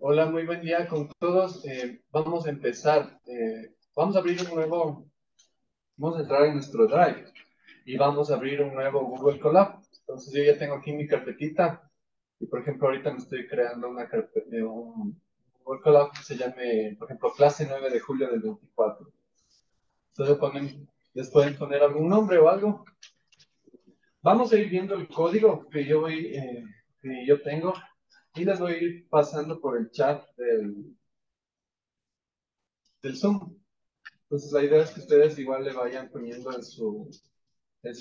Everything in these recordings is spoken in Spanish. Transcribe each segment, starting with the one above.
Hola, muy buen día con todos. Vamos a empezar. Vamos a abrir vamos a entrar en nuestro Drive y vamos a abrir un nuevo Google Colab. Entonces yo ya tengo aquí mi carpetita y por ejemplo ahorita me estoy creando una carpeta, un Google Colab que se llame, por ejemplo, clase 9 de julio del 24. Entonces les pueden poner algún nombre o algo. Vamos a ir viendo el código que yo tengo y les voy a ir pasando por el chat del Zoom. Entonces la idea es que ustedes igual le vayan poniendo en su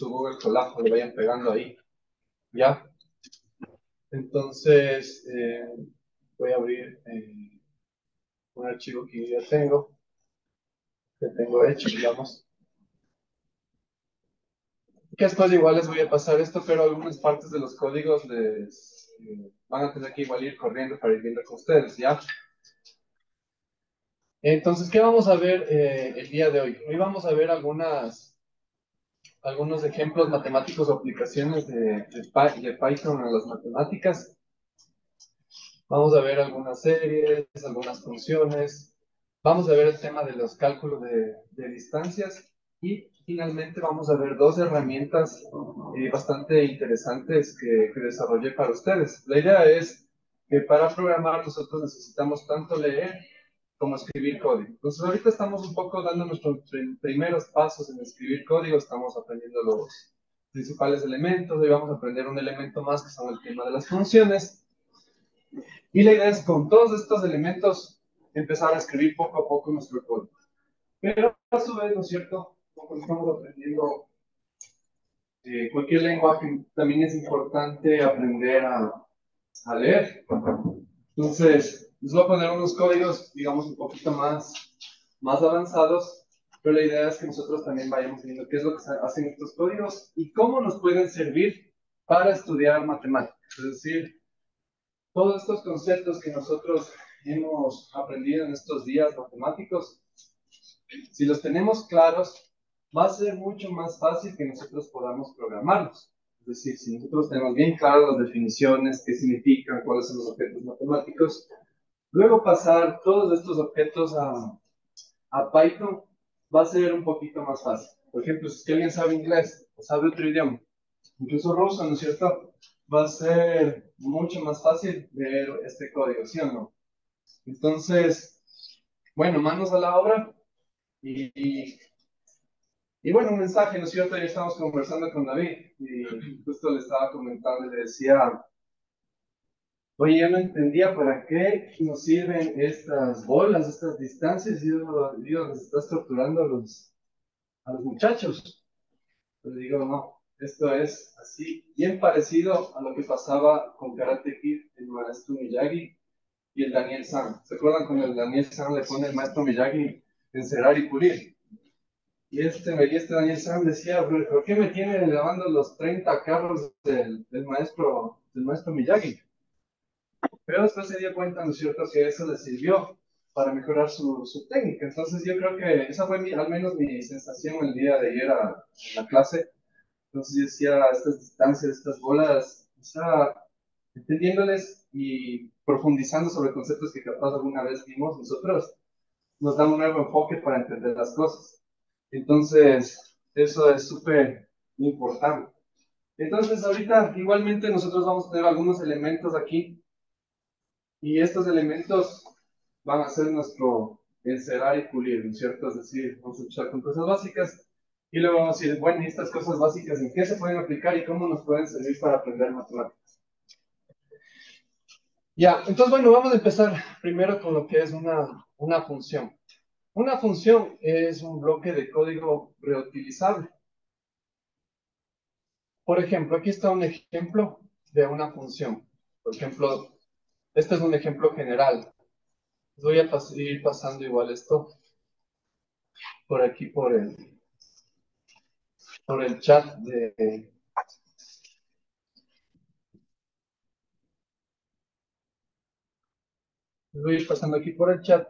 Google Colab, o le vayan pegando ahí, ¿ya? Entonces voy a abrir un archivo que yo ya que tengo hecho, digamos. Que después igual les voy a pasar esto, pero algunas partes de los códigos les van a tener que igual ir corriendo para ir viendo con ustedes, ¿ya? Entonces, ¿qué vamos a ver el día de hoy? Hoy vamos a ver algunos ejemplos matemáticos o aplicaciones de Python a las matemáticas. Vamos a ver algunas series, algunas funciones. Vamos a ver el tema de los cálculos de distancias. Y finalmente vamos a ver dos herramientas bastante interesantes que desarrollé para ustedes. La idea es que para programar nosotros necesitamos tanto leer como escribir código. Entonces ahorita estamos un poco dando nuestros primeros pasos en escribir código. Estamos aprendiendo los principales elementos. Hoy vamos a aprender un elemento más que son el tema de las funciones. Y la idea es con todos estos elementos empezar a escribir poco a poco nuestro código. Pero a su vez, ¿no es cierto? Cuando estamos aprendiendo cualquier lenguaje, también es importante aprender a leer. Entonces, les voy a poner unos códigos, digamos, un poquito más avanzados, pero la idea es que nosotros también vayamos viendo qué es lo que hacen estos códigos y cómo nos pueden servir para estudiar matemáticas. Es decir, todos estos conceptos que nosotros hemos aprendido en estos días matemáticos, si los tenemos claros, va a ser mucho más fácil que nosotros podamos programarlos. Es decir, si nosotros tenemos bien claras las definiciones, qué significan, cuáles son los objetos matemáticos, luego pasar todos estos objetos a Python va a ser un poquito más fácil. Por ejemplo, si es que alguien sabe inglés o sabe otro idioma, incluso ruso, ¿no es cierto? Va a ser mucho más fácil ver este código, ¿sí o no? Entonces, bueno, manos a la obra y, y bueno, un mensaje, ¿no es cierto? Ya estamos conversando con David y justo le estaba comentando, le decía, oye, yo no entendía para qué nos sirven estas bolas, estas distancias, y yo les estás torturando a los muchachos. Pero digo, no, esto es así, bien parecido a lo que pasaba con Karate Kid, el maestro Miyagi y el Daniel San. ¿Se acuerdan cuando el Daniel San le pone el maestro Miyagi encerar y pulir? Y este Daniel San decía, ¿por qué me tiene lavando los 30 carros del maestro Miyagi? Pero después se dio cuenta, ¿no es cierto?, que eso le sirvió para mejorar su técnica. Entonces yo creo que esa fue al menos mi sensación el día de ayer en la clase. Entonces yo decía, estas distancias, estas bolas, o sea, entendiéndoles y profundizando sobre conceptos que capaz alguna vez vimos nosotros, nos da un nuevo enfoque para entender las cosas. Entonces, eso es súper importante. Entonces, ahorita igualmente nosotros vamos a tener algunos elementos aquí y estos elementos van a ser nuestro encerar y pulir, ¿no es cierto? Es decir, vamos a empezar con cosas básicas y luego vamos a decir, bueno, ¿y estas cosas básicas en qué se pueden aplicar y cómo nos pueden servir para aprender matemáticas? Ya, entonces, bueno, vamos a empezar primero con lo que es una función. Una función es un bloque de código reutilizable. Por ejemplo, aquí está un ejemplo de una función. Por ejemplo, este es un ejemplo general. Voy a ir pasando igual esto por aquí, por el chat voy a ir pasando aquí por el chat.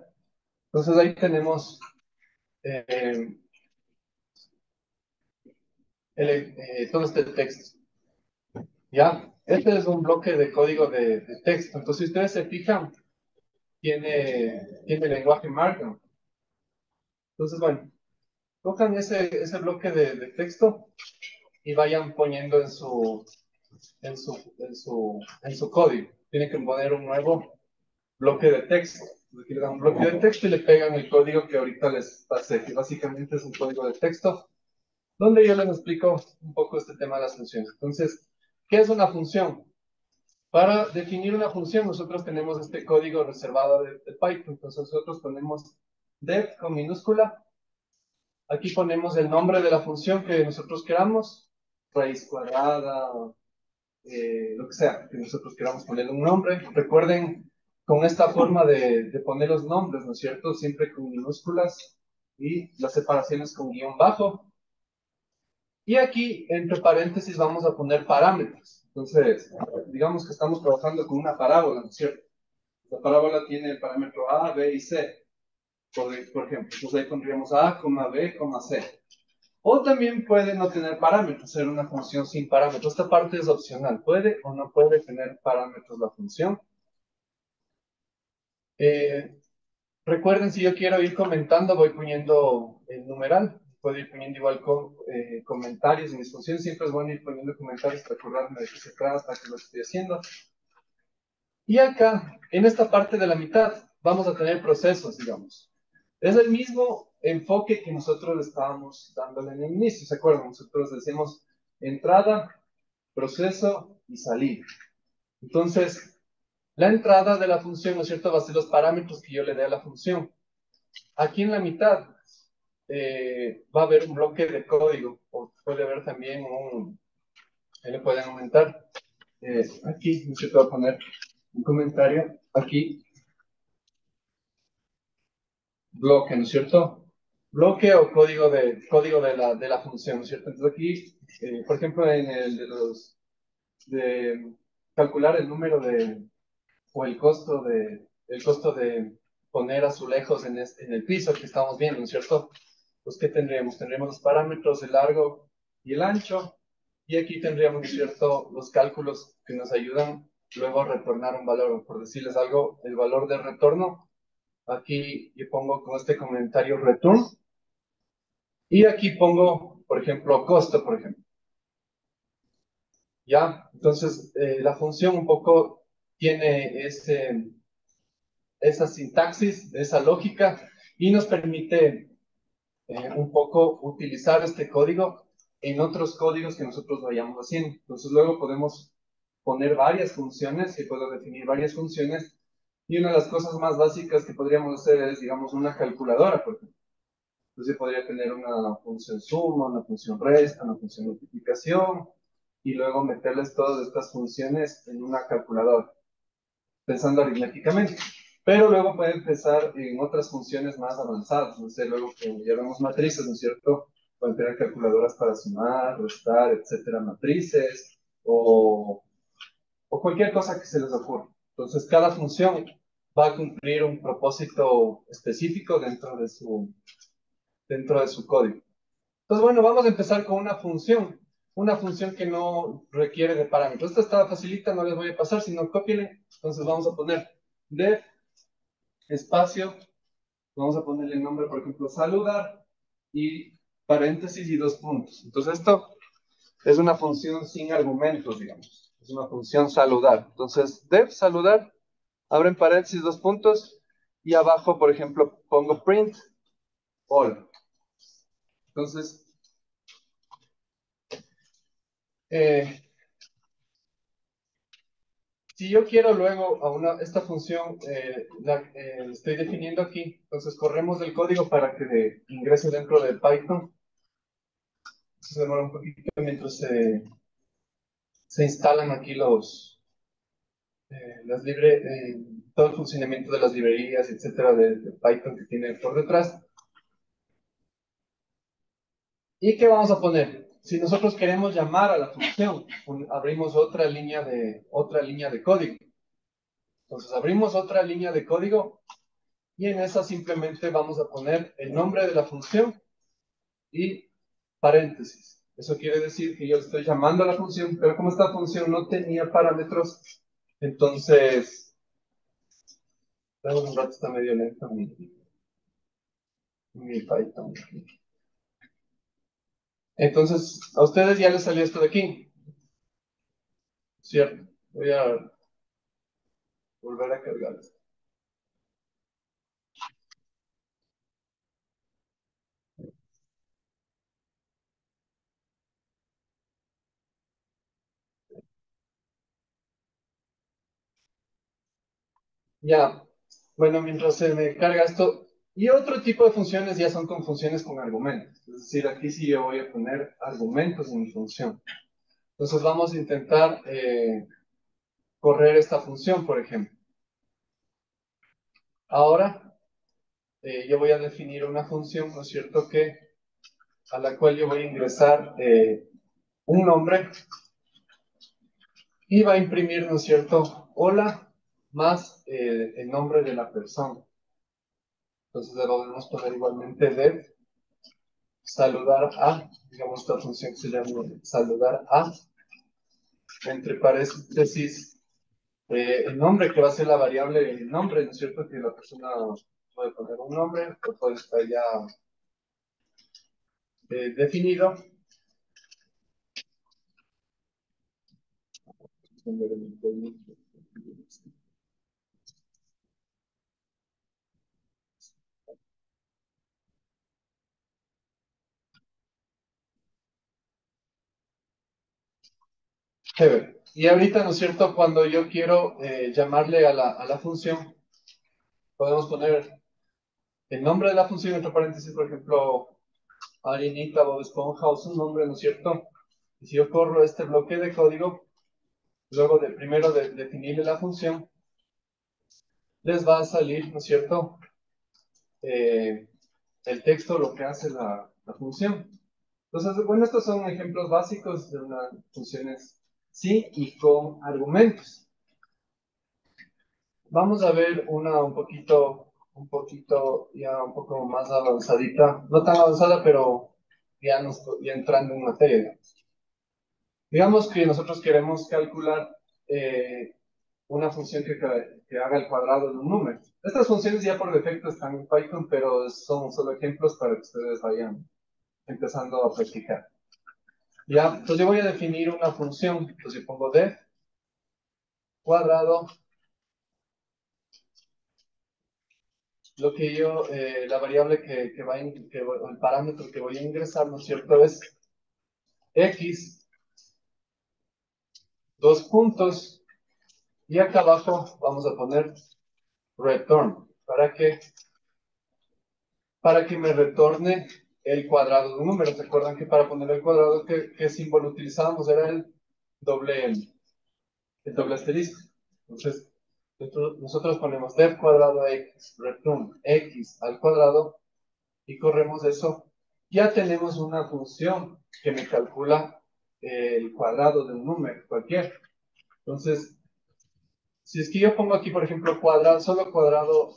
Entonces ahí tenemos eh, todo este texto. ¿Ya? Este es un bloque de código de texto. Entonces, si ustedes se fijan, tiene lenguaje Markdown. Entonces, bueno, cojan ese bloque de texto y vayan poniendo en su código. Tienen que poner un nuevo bloque de texto. Aquí le dan un bloque de texto y le pegan el código que ahorita les pasé, que básicamente es un código de texto, donde yo les explico un poco este tema de las funciones. Entonces, ¿qué es una función? Para definir una función, nosotros tenemos este código reservado de Python. Entonces, nosotros ponemos def con minúscula. Aquí ponemos el nombre de la función que nosotros queramos, raíz cuadrada, lo que sea, que nosotros queramos ponerle un nombre. Recuerden, con esta forma de poner los nombres, ¿no es cierto? Siempre con minúsculas y las separaciones con guión bajo. Y aquí, entre paréntesis, vamos a poner parámetros. Entonces, digamos que estamos trabajando con una parábola, ¿no es cierto? La parábola tiene el parámetro A, B y C, por ejemplo. Entonces ahí pondríamos A, B, C. O también puede no tener parámetros, ser una función sin parámetros. Esta parte es opcional. Puede o no puede tener parámetros la función. Eh, Recuerden, si yo quiero ir comentando, voy poniendo el numeral. Puedo ir poniendo igual con comentarios en mis funciones. Siempre es bueno ir poniendo comentarios para acordarme de qué se trata, qué es lo que estoy haciendo. Y acá, en esta parte de la mitad, vamos a tener procesos, digamos. Es el mismo enfoque que nosotros estábamos dándole en el inicio, ¿se acuerdan? Nosotros decimos entrada, proceso y salida. Entonces, la entrada de la función, ¿no es cierto?, va a ser los parámetros que yo le dé a la función. Aquí en la mitad va a haber un bloque de código, o puede haber también ahí le pueden aumentar. Aquí, ¿no es cierto?, voy a poner un comentario. Aquí, bloque, ¿no es cierto? Bloque o código de la función, ¿no es cierto? Entonces aquí, por ejemplo, en el de calcular el número o el costo de poner azulejos en el piso que estamos viendo, ¿no es cierto? Pues, ¿qué tendríamos? Tendríamos los parámetros, el largo y el ancho, y aquí tendríamos, ¿no es cierto?, los cálculos que nos ayudan luego a retornar un valor. Por decirles algo, el valor de retorno, aquí yo pongo con este comentario return, y aquí pongo, por ejemplo, costo, por ejemplo. ¿Ya? Entonces, la función un poco tiene esa sintaxis, esa lógica, y nos permite un poco utilizar este código en otros códigos que nosotros vayamos haciendo. Entonces, luego podemos poner varias funciones, y puedo definir varias funciones, y una de las cosas más básicas que podríamos hacer es, digamos, una calculadora, por ejemplo. Entonces, yo podría tener una función suma, una función resta, una función multiplicación, y luego meterles todas estas funciones en una calculadora, pensando aritméticamente. Pero luego puede empezar en otras funciones más avanzadas. No sé, luego que ya vemos matrices, ¿no es cierto? Pueden tener calculadoras para sumar, restar, etcétera, matrices, o cualquier cosa que se les ocurra. Entonces, cada función va a cumplir un propósito específico dentro de su código. Entonces, bueno, vamos a empezar con una función que no requiere de parámetros. Esta está facilita, no les voy a pasar, sino cópienle. Entonces vamos a poner def espacio, vamos a ponerle el nombre, por ejemplo, saludar, y paréntesis y dos puntos. Entonces esto es una función sin argumentos, digamos. Es una función saludar. Entonces, def saludar, abren paréntesis, dos puntos, y abajo, por ejemplo, pongo print all. Entonces, eh, si yo quiero luego esta función, la estoy definiendo aquí, entonces corremos el código para que ingrese dentro de Python. Se demora un poquito mientras se instalan aquí todo el funcionamiento de las librerías, etcétera, de Python que tiene por detrás. ¿Y qué vamos a poner? Si nosotros queremos llamar a la función, abrimos otra línea de código. Entonces abrimos otra línea de código, y en esa simplemente vamos a poner el nombre de la función y paréntesis. Eso quiere decir que yo estoy llamando a la función, pero como esta función no tenía parámetros, entonces, dame un rato, está medio lento mi Python. Entonces, a ustedes ya les salió esto de aquí, ¿cierto? Voy a volver a cargar esto. Ya, bueno, mientras se me carga esto, y otro tipo de funciones ya son con funciones con argumentos. Es decir, aquí sí yo voy a poner argumentos en mi función. Entonces vamos a intentar correr esta función, por ejemplo. Ahora yo voy a definir una función, ¿no es cierto?, a la cual yo voy a ingresar un nombre y va a imprimir, ¿no es cierto?, hola más el nombre de la persona. Entonces le podemos poner igualmente dev saludar a, digamos esta función que se llama saludar a, entre paréntesis, el nombre que va a ser la variable el nombre, ¿no es cierto?, que la persona puede poner un nombre, o puede estar ya definido. Chévere. Y ahorita, ¿no es cierto?, cuando yo quiero llamarle a la función, podemos poner el nombre de la función, entre paréntesis, por ejemplo, Arenita, Bob Esponja, o su nombre, ¿no es cierto? Y si yo corro este bloque de código, luego de primero de definirle la función, les va a salir, ¿no es cierto?, eh, el texto, lo que hace la función. Entonces, bueno, estos son ejemplos básicos de unas funciones sí y con argumentos. Vamos a ver una ya un poco más avanzadita, no tan avanzada, pero ya entrando en materia, digamos. Digamos que nosotros queremos calcular una función que haga el cuadrado de un número. Estas funciones ya por defecto están en Python, pero son solo ejemplos para que ustedes vayan empezando a practicar. Ya, entonces yo voy a definir una función. Entonces yo pongo def cuadrado, la variable o el parámetro que voy a ingresar, ¿no es cierto?, es x, dos puntos, y acá abajo vamos a poner return. Para que me retorne el cuadrado de un número. ¿Se acuerdan que para poner el cuadrado, qué símbolo utilizábamos? Era doble, el doble asterisco. Entonces, nosotros ponemos def cuadrado x, return x al cuadrado, y corremos eso. Ya tenemos una función que me calcula el cuadrado de un número cualquier. Entonces, si es que yo pongo aquí, por ejemplo, solo cuadrado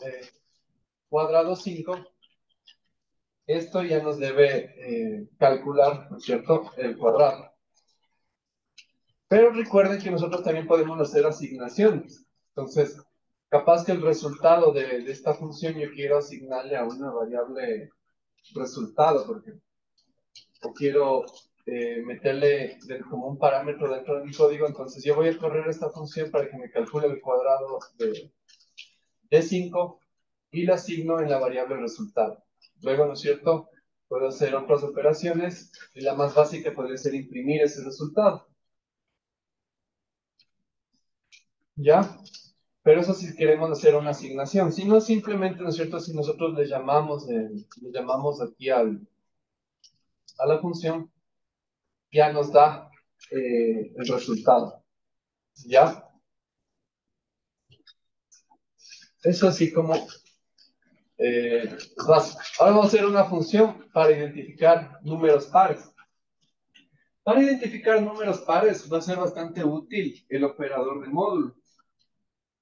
5, esto ya nos debe calcular, ¿no es cierto?, el cuadrado. Pero recuerden que nosotros también podemos hacer asignaciones. Entonces, capaz que el resultado de esta función yo quiero asignarle a una variable resultado, porque o quiero meterle como un parámetro dentro de mi código. Entonces yo voy a correr esta función para que me calcule el cuadrado de 5 y la asigno en la variable resultado. Luego, ¿no es cierto?, puedo hacer otras operaciones y la más básica podría ser imprimir ese resultado. ¿Ya? Pero eso si queremos hacer una asignación. Si no, simplemente, ¿no es cierto?, si nosotros le llamamos aquí a la función, ya nos da el resultado. ¿Ya? Eso así como básico. Ahora vamos a hacer una función para identificar números pares. Para identificar números pares va a ser bastante útil el operador de módulo.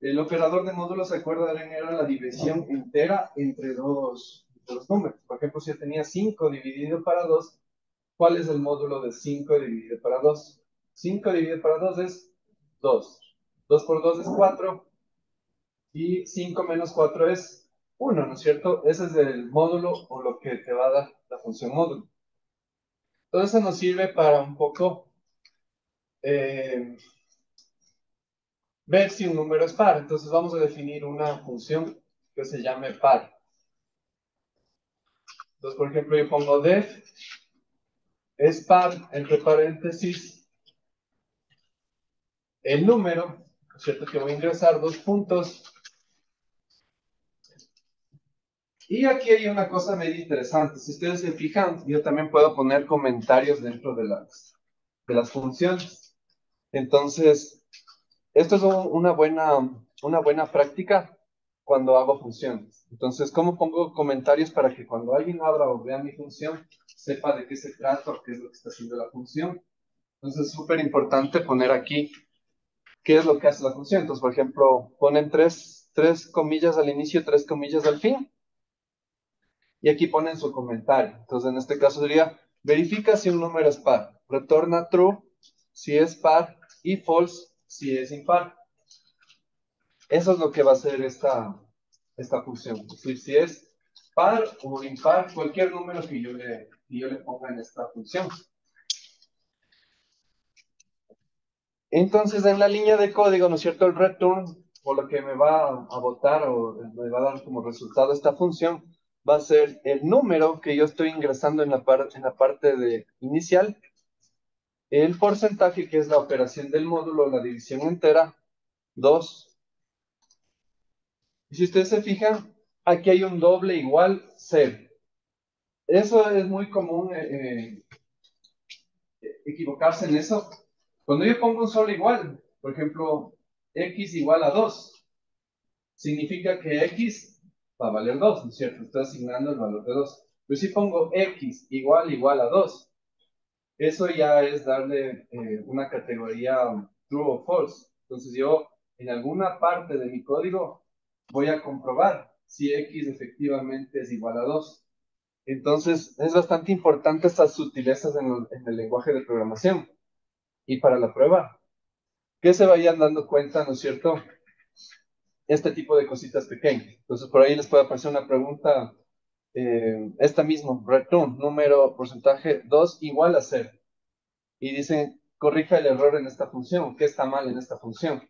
El operador de módulo, ¿se acuerdan? Era la división entera entre dos números. Por ejemplo, si yo tenía 5 dividido para 2, ¿Cuál es el módulo de 5 dividido para 2? 5 dividido para 2 es 2. 2 por 2 es 4. Y 5 menos 4 es 1, ¿no es cierto? Ese es el módulo o lo que te va a dar la función módulo. Entonces, eso nos sirve para un poco eh, ver si un número es par. Entonces, vamos a definir una función que se llame par. Entonces, por ejemplo, yo pongo def es par, entre paréntesis, el número, ¿no es cierto? Que voy a ingresar dos puntos. Y aquí hay una cosa medio interesante. Si ustedes se fijan, yo también puedo poner comentarios dentro de las funciones. Entonces, esto es una buena práctica cuando hago funciones. Entonces, ¿cómo pongo comentarios para que cuando alguien abra o vea mi función, sepa de qué se trata o qué es lo que está haciendo la función? Entonces, es súper importante poner aquí qué es lo que hace la función. Entonces, por ejemplo, ponen tres comillas al inicio, tres comillas al fin, y aquí ponen su comentario. Entonces, en este caso sería, verifica si un número es par. Retorna true si es par y false si es impar. Eso es lo que va a hacer esta función. Es decir, si es par o impar, cualquier número que yo le ponga en esta función. Entonces, en la línea de código, ¿no es cierto? El return, o lo que me va a botar o me va a dar como resultado esta función, va a ser el número que yo estoy ingresando en en la parte de inicial, el porcentaje, que es la operación del módulo, la división entera, 2. Y si ustedes se fijan, aquí hay un doble igual 0. Eso es muy común equivocarse en eso. Cuando yo pongo un solo igual, por ejemplo, x igual a 2, significa que x va a valer 2, ¿no es cierto? Estoy asignando el valor de 2. Pero si pongo x igual a 2, eso ya es darle una categoría true o false. Entonces yo en alguna parte de mi código voy a comprobar si x efectivamente es igual a 2. Entonces, es bastante importante estas sutilezas en el lenguaje de programación. Y para la prueba, que se vayan dando cuenta, ¿no es cierto? Este tipo de cositas pequeñas. Entonces, por ahí les puede aparecer una pregunta, esta misma, return, número, porcentaje 2 igual a 0. Y dicen, corrija el error en esta función, ¿qué está mal en esta función?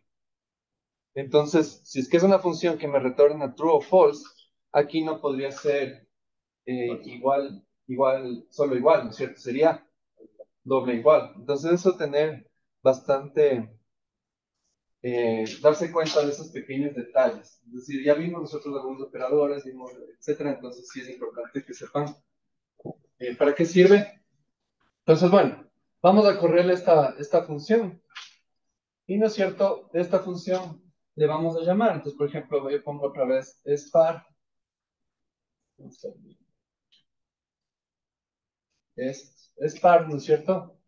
Entonces, si es que es una función que me retorna true o false, aquí no podría ser solo igual, ¿no es cierto? Sería doble igual. Entonces eso tener bastante, darse cuenta de esos pequeños detalles. Es decir, ya vimos nosotros algunos operadores, vimos, etcétera, entonces sí es importante que sepan para qué sirve. Entonces, bueno, vamos a correr esta función. Y no es cierto, esta función le vamos a llamar. Entonces, por ejemplo, yo pongo otra vez es par. Es par, ¿no es cierto?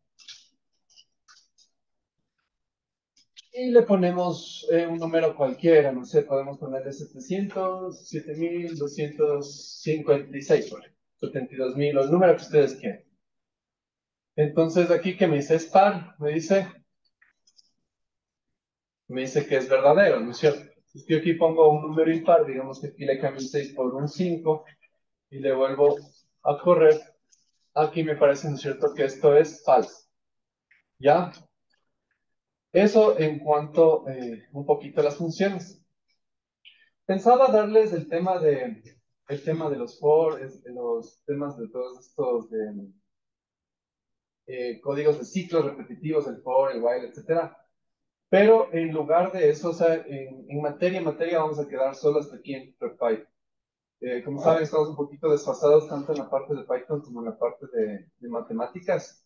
Y le ponemos un número cualquiera, no sé, podemos ponerle 700, 7256, por ejemplo, 72.000, o el número que ustedes quieran. Entonces, aquí que me dice es par, me dice que es verdadero, ¿no es cierto? Si yo aquí pongo un número impar, digamos que aquí le cambio el 6 por un 5 y le vuelvo a correr, aquí me parece, ¿no es cierto?, que esto es falso. ¿Ya? Eso en cuanto un poquito a las funciones. Pensaba darles el tema de los for, los temas de todos estos códigos de ciclos repetitivos, el for, el while, etcétera. Pero en lugar de eso, o sea, en materia vamos a quedar solo hasta aquí en PyPy. Como saben, estamos un poquito desfasados tanto en la parte de Python como en la parte de matemáticas.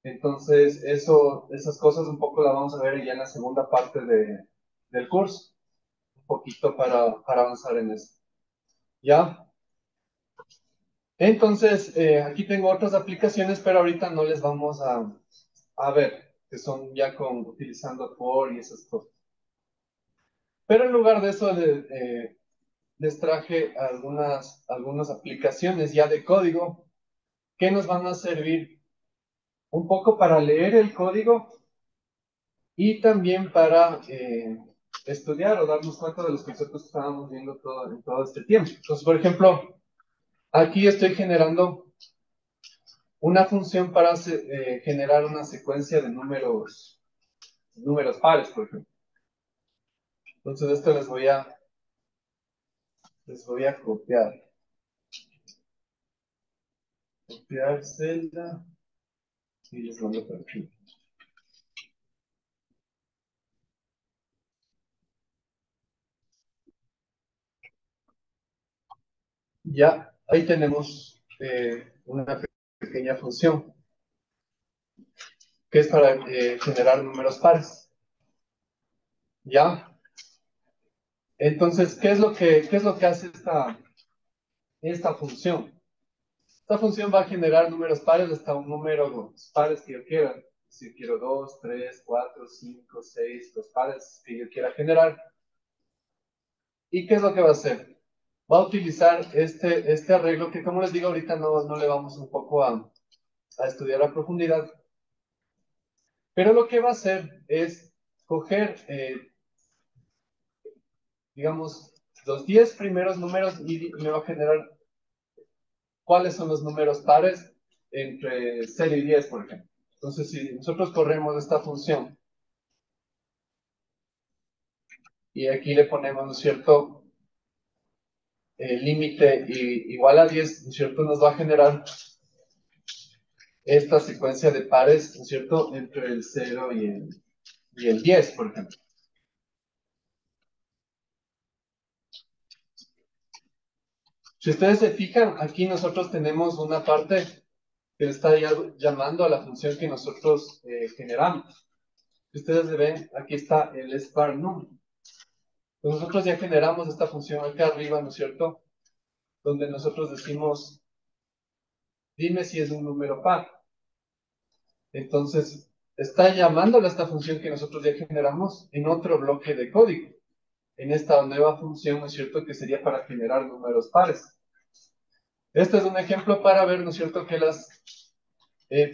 Entonces, esas cosas un poco las vamos a ver ya en la segunda parte del curso, un poquito para avanzar en eso. ¿Ya? Entonces, aquí tengo otras aplicaciones, pero ahorita no les vamos a ver, que son ya utilizando for y esas cosas. Pero en lugar de eso, les traje algunas aplicaciones ya de código que nos van a servir un poco para leer el código y también para estudiar o darnos cuenta de los conceptos que estábamos viendo en todo este tiempo. Entonces, por ejemplo, aquí estoy generando una función para generar una secuencia de números pares, por ejemplo. Entonces, esto les voy a copiar celda y les mando por aquí. Ya, ahí tenemos una pequeña función que es para generar números pares. ¿Ya? Entonces, qué es lo que hace esta función? Esta función va a generar números pares hasta un número pares que yo quiera. Si quiero 2, 3, 4, 5, 6, los pares que yo quiera generar. ¿Y qué es lo que va a hacer? Va a utilizar este arreglo que, como les digo, ahorita no le vamos un poco a estudiar a profundidad. Pero lo que va a hacer es coger, digamos, los 10 primeros números y me va a generar cuáles son los números pares entre 0 y 10, por ejemplo. Entonces, si nosotros corremos esta función y aquí le ponemos, ¿no es cierto?, el límite igual a 10, ¿no es cierto?, nos va a generar esta secuencia de pares, ¿no es cierto?, entre el 0 y el 10, por ejemplo. Si ustedes se fijan, aquí nosotros tenemos una parte que está llamando a la función que nosotros generamos. Si ustedes ven, aquí está el sparnum. Nosotros ya generamos esta función acá arriba, ¿no es cierto?, donde nosotros decimos, dime si es un número par. Entonces, está llamándole a esta función que nosotros ya generamos en otro bloque de código, en esta nueva función, ¿no es cierto?, que sería para generar números pares. Este es un ejemplo para ver, ¿no es cierto?, que las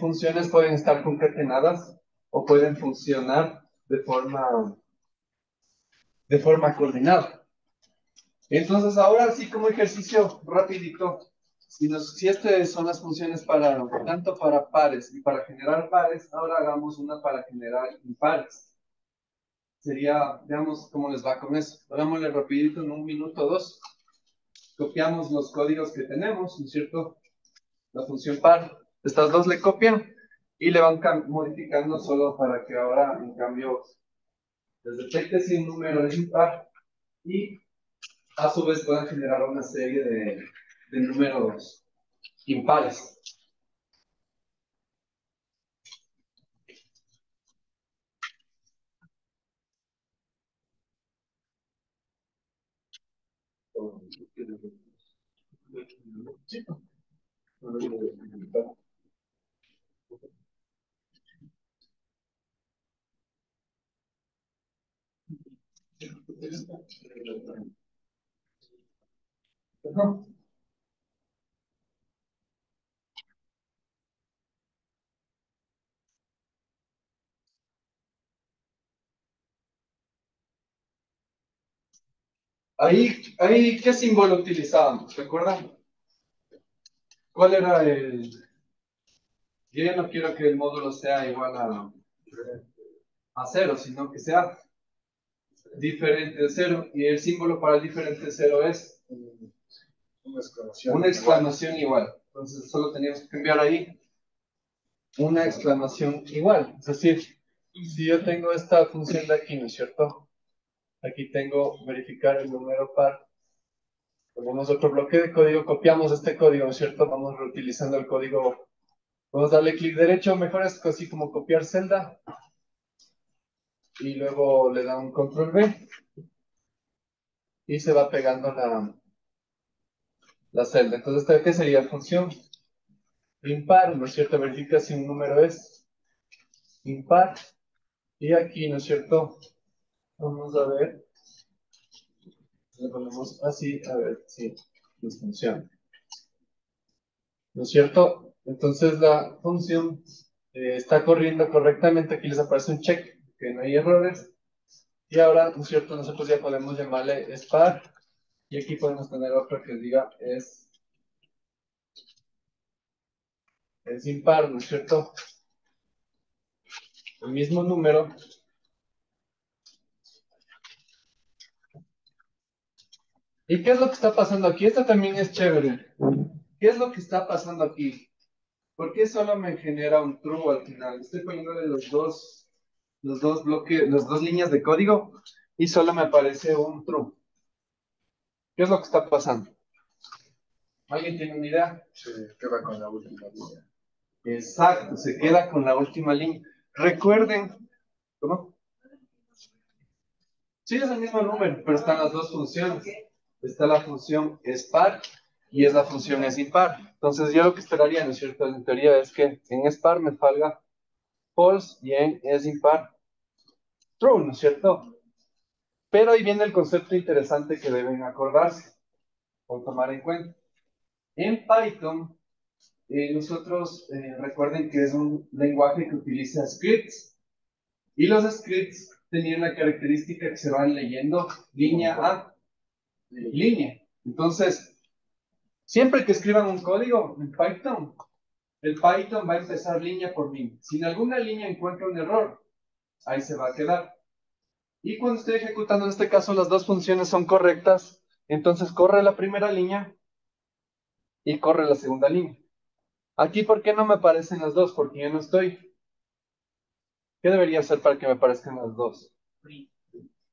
funciones pueden estar concatenadas o pueden funcionar de forma coordinada. Entonces, ahora sí, como ejercicio rapidito, si estas son las funciones tanto para pares y para generar pares, ahora hagamos una para generar impares. Sería, veamos cómo les va con eso. Hagámosle rapidito en un minuto o dos. Copiamos los códigos que tenemos, ¿no es cierto? La función par. Estas dos le copian y le van modificando solo para que ahora, en cambio, les detecte si un número es impar y a su vez puedan generar una serie de números impares. Ahí, ¿qué símbolo utilizábamos? ¿Recuerdan? ¿Cuál era el...? Yo ya no quiero que el módulo sea igual a cero, sino que sea diferente de cero. Y el símbolo para el diferente de cero es una exclamación igual. Entonces solo teníamos que cambiar ahí una exclamación igual. Es decir, si yo tengo esta función de aquí, ¿no es cierto? Aquí tengo verificar el número par. Ponemos otro bloque de código, copiamos este código, ¿no es cierto? Vamos reutilizando el código. Vamos a darle clic derecho, mejor es así como copiar celda. Y luego le da un control V. Y se va pegando la celda. Entonces, ¿esta qué sería? Función impar, ¿no es cierto? Verifica si un número es impar. Y aquí, ¿no es cierto? Vamos a ver. Le ponemos así, a ver si nos funciona. ¿No es cierto? Entonces la función está corriendo correctamente. Aquí les aparece un check, que no hay errores. Y ahora, ¿no es cierto? Nosotros ya podemos llamarle spar. Y aquí podemos tener otro que diga es impar, ¿no es cierto? El mismo número. ¿Y qué es lo que está pasando aquí? Esto también es chévere. ¿Qué es lo que está pasando aquí? ¿Por qué solo me genera un true al final? Estoy poniéndole los dos bloques, las dos líneas de código y solo me aparece un true. ¿Qué es lo que está pasando? ¿Alguien tiene una idea? Se queda con la última línea. Exacto, se queda con la última línea. Recuerden, ¿cómo? Sí, es el mismo número, pero están las dos funciones. Está la función spar y es la función es impar. Entonces yo lo que esperaría, ¿no es cierto? En teoría es que en spar me salga false y en es impar true, ¿no es cierto? Pero ahí viene el concepto interesante que deben acordarse o tomar en cuenta. En Python, nosotros recuerden que es un lenguaje que utiliza scripts y los scripts tenían la característica que se van leyendo línea a línea. Entonces, siempre que escriban un código en Python, el Python va a empezar línea por línea. Si en alguna línea encuentra un error, ahí se va a quedar. Y cuando estoy ejecutando en este caso las dos funciones son correctas, entonces corre la primera línea y corre la segunda línea. Aquí, ¿por qué no me aparecen las dos? Porque yo no estoy. ¿Qué debería hacer para que me aparezcan las dos?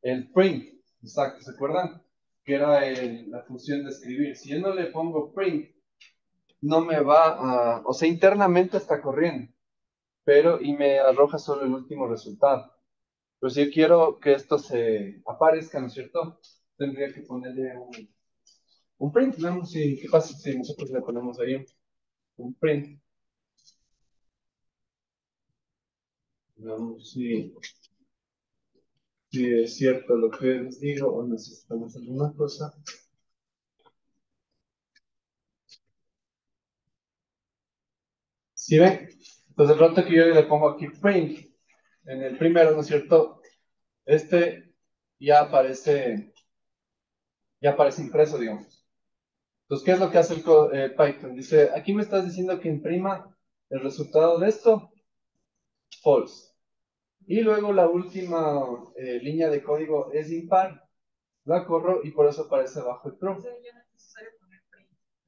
El print, exacto, ¿se acuerdan? Que era la función de escribir. Si yo no le pongo print, no me va a, o sea, internamente está corriendo, pero y me arroja solo el último resultado. Pero si yo quiero que esto se aparezca, ¿no es cierto? Tendría que ponerle un print. Veamos si, qué pasa si nosotros le ponemos ahí un print. Veamos si es cierto lo que les digo o necesitamos alguna cosa. ¿Sí ven? Entonces el rato que yo le pongo aquí print en el primero, ¿no es cierto? Este ya aparece, ya aparece impreso, digamos. Entonces, ¿qué es lo que hace Python? Dice, aquí me estás diciendo que imprima el resultado de esto, false. Y luego la última línea de código es impar, la corro y por eso aparece abajo el true.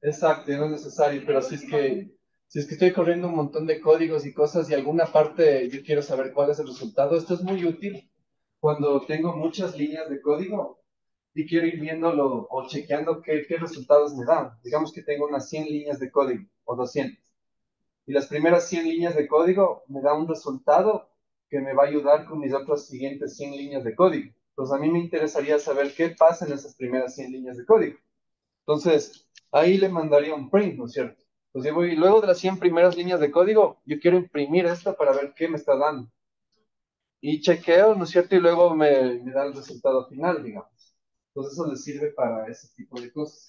Exacto, no es necesario, pero si es que estoy corriendo un montón de códigos y cosas y alguna parte yo quiero saber cuál es el resultado, esto es muy útil cuando tengo muchas líneas de código y quiero ir viéndolo o chequeando qué resultados me dan. Digamos que tengo unas 100 líneas de código o 200 y las primeras 100 líneas de código me da un resultado que me va a ayudar con mis otras siguientes 100 líneas de código. Entonces a mí me interesaría saber qué pasa en esas primeras 100 líneas de código. Entonces, ahí le mandaría un print, ¿no es cierto? Entonces, luego de las 100 primeras líneas de código, yo quiero imprimir esto para ver qué me está dando. Y chequeo, ¿no es cierto? Y luego me da el resultado final, digamos. Entonces, eso le sirve para ese tipo de cosas.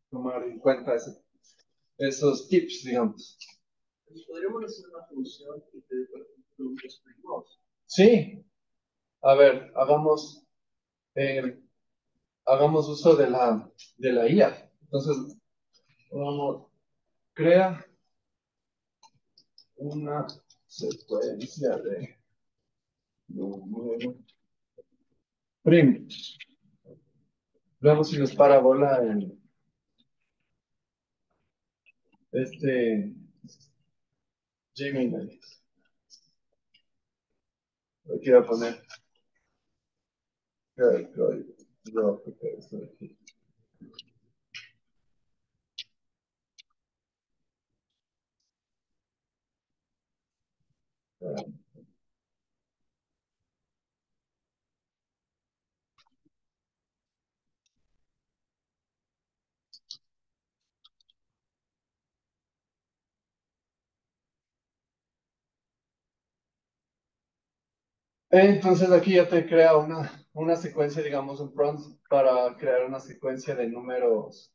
Tomar en cuenta esos tips, digamos. Podríamos hacer una función que te dé, por ejemplo, un primos. Sí, a ver, eh, hagamos uso de la IA. Entonces, vamos, crea una secuencia de número primo. Veamos si nos parabola en este Gemini. Aquí voy a poner el código. Yo voy a aplicar esto de aquí. Entonces aquí ya te crea una secuencia, digamos, un prompt para crear una secuencia de números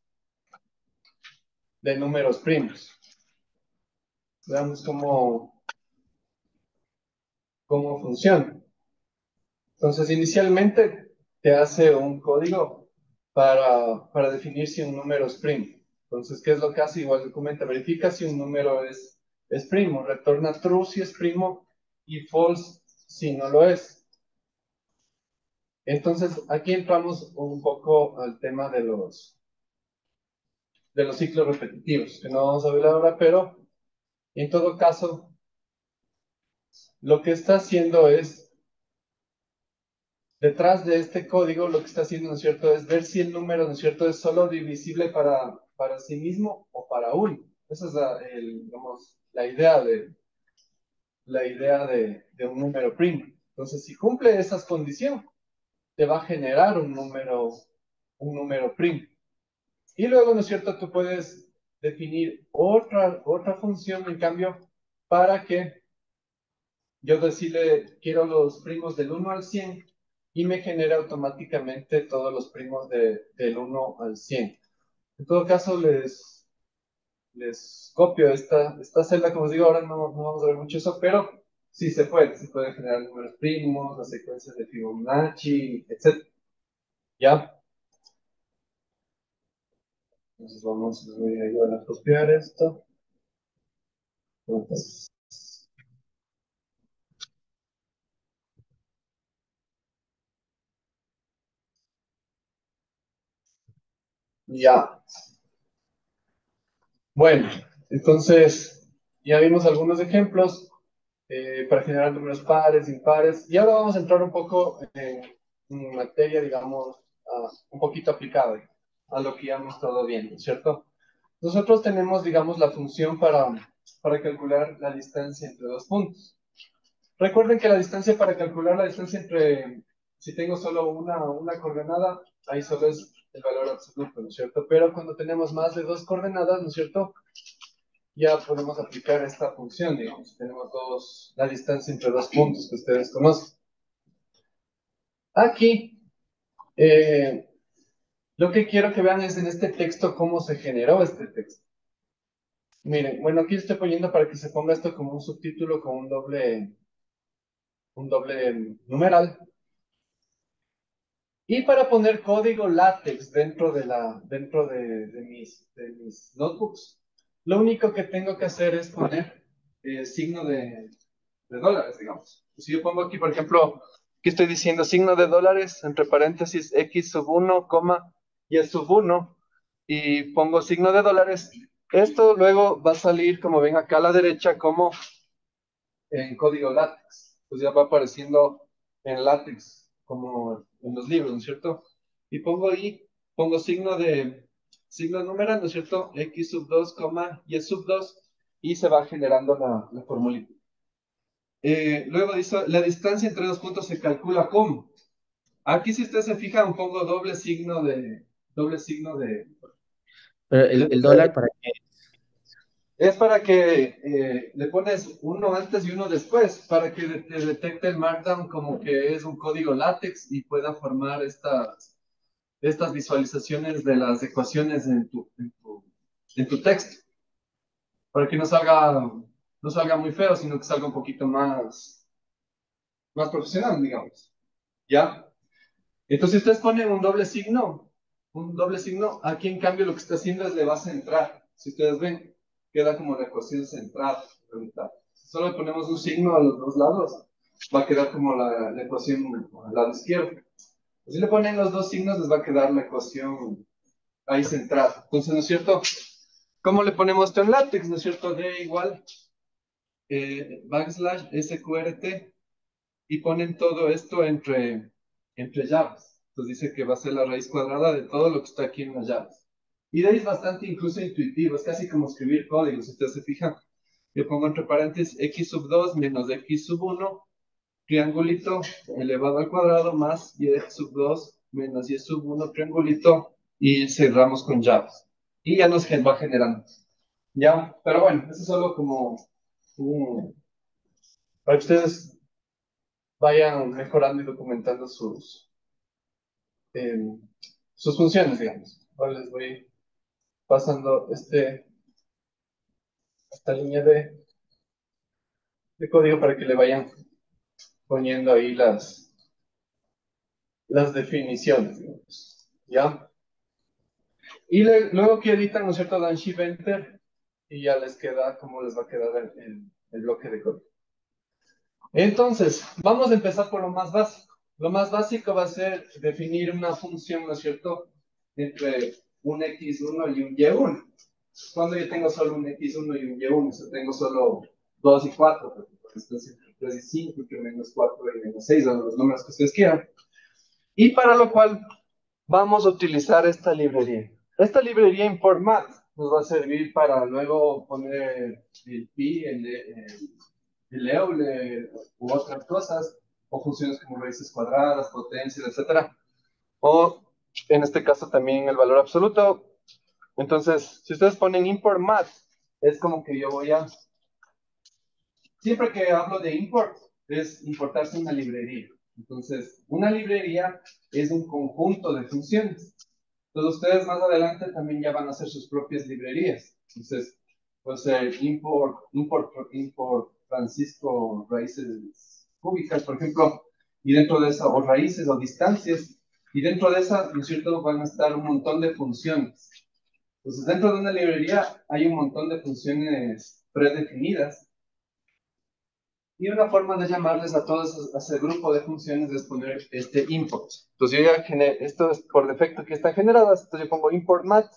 primos. Veamos cómo funciona. Entonces, inicialmente te hace un código para definir si un número es primo. Entonces, ¿qué es lo que hace? Igual documenta, verifica si un número es primo, retorna true si es primo y false si no lo es. Entonces, aquí entramos un poco al tema de los ciclos repetitivos, que no vamos a ver ahora, pero en todo caso, lo que está haciendo es, detrás de este código, lo que está haciendo, ¿no es cierto?, es ver si el número, ¿no es cierto?, es solo divisible para sí mismo o para uno. Esa es digamos, la idea de un número primo. Entonces, si cumple esas condiciones, te va a generar un número primo. Y luego, ¿no es cierto?, tú puedes definir otra función, en cambio, para que yo decirle, quiero los primos del 1 al 100 y me genera automáticamente todos los primos del 1 al 100. En todo caso, les copio esta celda, como os digo, ahora no vamos a ver mucho eso, pero sí se puede generar números primos, las secuencias de Fibonacci, etc. ¿Ya? Entonces les voy a ayudar a copiar esto. Entonces, ya. Bueno, entonces ya vimos algunos ejemplos para generar números pares, impares, y ahora vamos a entrar un poco en materia, digamos, un poquito aplicada a lo que ya hemos estado viendo, ¿cierto? Nosotros tenemos, digamos, la función para calcular la distancia entre dos puntos. Recuerden que la distancia para calcular la distancia si tengo solo una coordenada, ahí solo es el valor absoluto, ¿no es cierto? Pero cuando tenemos más de dos coordenadas, ¿no es cierto?, ya podemos aplicar esta función, digamos. Tenemos la distancia entre dos puntos que ustedes conocen. Aquí, lo que quiero que vean es en este texto cómo se generó este texto. Miren, bueno, aquí estoy poniendo para que se ponga esto como un subtítulo con un doble numeral. Y para poner código látex dentro de mis notebooks, lo único que tengo que hacer es poner signo de dólares, digamos. Si yo pongo aquí, por ejemplo, aquí estoy diciendo signo de dólares, entre paréntesis, x sub 1, coma, y sub 1, y pongo signo de dólares, esto luego va a salir, como ven acá a la derecha, como en código látex. Pues ya va apareciendo en látex, como en los libros, ¿no es cierto? Y pongo signo numeral, ¿no es cierto? X sub 2, coma, y sub 2, y se va generando la formulita. Luego dice, la distancia entre dos puntos se calcula ¿cómo? Aquí, si ustedes se fijan, pongo doble signo de. Pero el dólar, ¿para qué? Es para que le pones uno antes y uno después, para que te detecte el Markdown como que es un código látex y pueda formar estas visualizaciones de las ecuaciones en tu texto, para que no salga muy feo, sino que salga un poquito más profesional, digamos. ¿Ya? Entonces, si ustedes ponen un doble signo, aquí en cambio lo que está haciendo es le va a centrar. Si ustedes ven, queda como la ecuación centrada. Si solo le ponemos un signo a los dos lados, va a quedar como la ecuación al lado izquierdo. Si le ponen los dos signos, les va a quedar la ecuación ahí centrada. Entonces, ¿no es cierto? ¿Cómo le ponemos esto en látex? ¿No es cierto? D igual \sqrt y ponen todo esto entre llaves. Entonces dice que va a ser la raíz cuadrada de todo lo que está aquí en las llaves. Y de ahí es bastante incluso intuitivo, es casi como escribir códigos, si ustedes se fijan. Yo pongo entre paréntesis x sub 2 menos x sub 1, triangulito elevado al cuadrado, más y sub 2 menos y sub 1, triangulito, y cerramos con llaves. Y ya nos va generando. ¿Ya? Pero bueno, eso es solo como para que ustedes vayan mejorando y documentando sus funciones, digamos. Ahora les voy pasando esta línea de de código para que le vayan poniendo ahí las definiciones, digamos, ¿ya? Y luego que editan, ¿no es cierto? Dan Shift Enter y ya les queda como les va a quedar el bloque de código. Entonces, vamos a empezar por lo más básico. Lo más básico va a ser definir una función, ¿no es cierto? Entre un x1 y un y1. Cuando yo tengo solo un x1 y un y1, o sea, tengo solo 2 y 4, por ejemplo, entre 3 y 5, entre menos 4 y menos 6, o los números que ustedes quieran. Y para lo cual vamos a utilizar esta librería. Esta librería ImportMath nos va a servir para luego poner el pi, el Euler u otras cosas, o funciones como raíces cuadradas, potencias, etcétera. O en este caso también el valor absoluto. Entonces, si ustedes ponen import math, es como que yo voy a. Siempre que hablo de import, es importarse una librería. Entonces, una librería es un conjunto de funciones. Entonces, ustedes más adelante también ya van a hacer sus propias librerías. Entonces, puede ser import Francisco raíces cúbicas, por ejemplo, y dentro de eso, o raíces o distancias, y dentro de esa, ¿no es cierto?, van a estar un montón de funciones. Entonces, dentro de una librería hay un montón de funciones predefinidas y una forma de llamarles a todos a ese grupo de funciones es poner este import. Entonces, yo ya esto es por defecto que están generadas, entonces yo pongo import math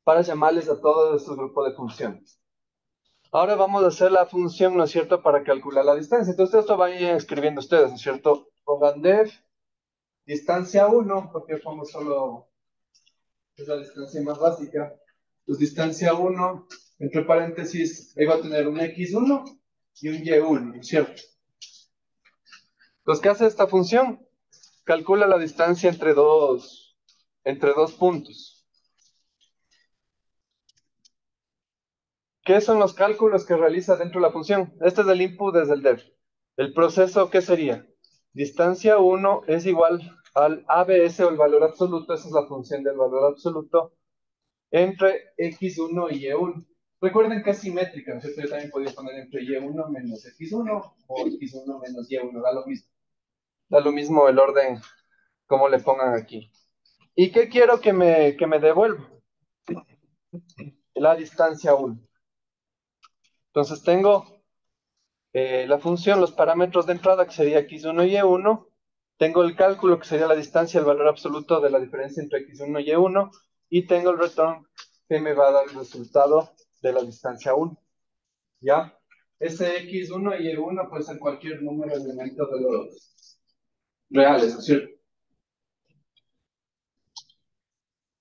para llamarles a todo este grupo de funciones. Ahora vamos a hacer la función, ¿no es cierto?, para calcular la distancia. Entonces, esto vayan escribiendo ustedes, ¿no es cierto? Pongan def distancia 1, porque yo pongo solo, es la distancia más básica. Pues distancia 1, entre paréntesis, ahí va a tener un x1 y un y1, ¿no es cierto? Entonces, ¿qué hace esta función? Calcula la distancia entre dos puntos. ¿Qué son los cálculos que realiza dentro de la función? Este es el input desde el def. El proceso, ¿qué sería? Distancia 1 es igual al ABS o el valor absoluto, esa es la función del valor absoluto, entre x1 y y1. Recuerden que es simétrica, ¿no es cierto? Yo también podría poner entre y1 menos x1 o x1 menos y1, da lo mismo. Da lo mismo el orden como le pongan aquí. ¿Y qué quiero que me devuelva? La distancia 1. Entonces tengo la función, los parámetros de entrada, que sería x1 y y1. Tengo el cálculo, que sería la distancia, el valor absoluto de la diferencia entre x1 y y1. Y tengo el return, que me va a dar el resultado de la distancia 1. ¿Ya? Ese x1 y y1 puede ser cualquier número de elementos de los reales, ¿no es cierto?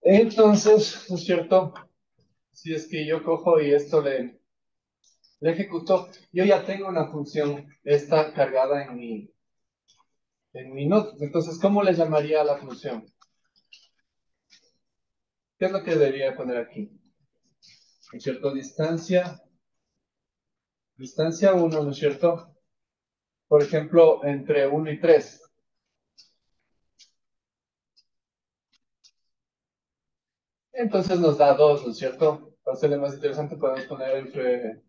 Entonces, ¿no es cierto? Si es que yo cojo y esto le ejecuto, yo ya tengo una función, esta cargada en mi notebook. Entonces, ¿cómo le llamaría a la función? ¿Qué es lo que debería poner aquí? ¿No es cierto? Distancia 1, ¿no es cierto? Por ejemplo, entre 1 y 3. Entonces nos da 2, ¿no es cierto? Para hacerle más interesante, podemos poner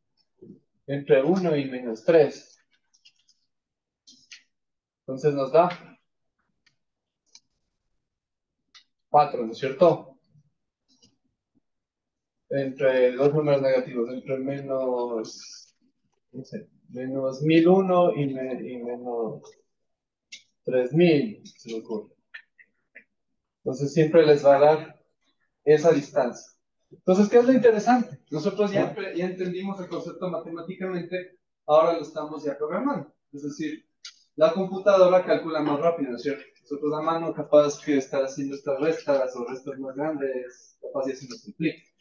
entre 1 y menos 3. Entonces nos da 4, ¿no es cierto? Entre dos números negativos, entre menos, no sé, menos 1001 y menos 3000, se me ocurre. Entonces siempre les va a dar esa distancia. Entonces, ¿qué es lo interesante? Nosotros ya entendimos el concepto matemáticamente, ahora lo estamos ya programando. Es decir, la computadora calcula más rápido, ¿no es cierto? Nosotros a mano capaz que estar haciendo estas restas o restas más grandes, capaz de haciendo simplificar.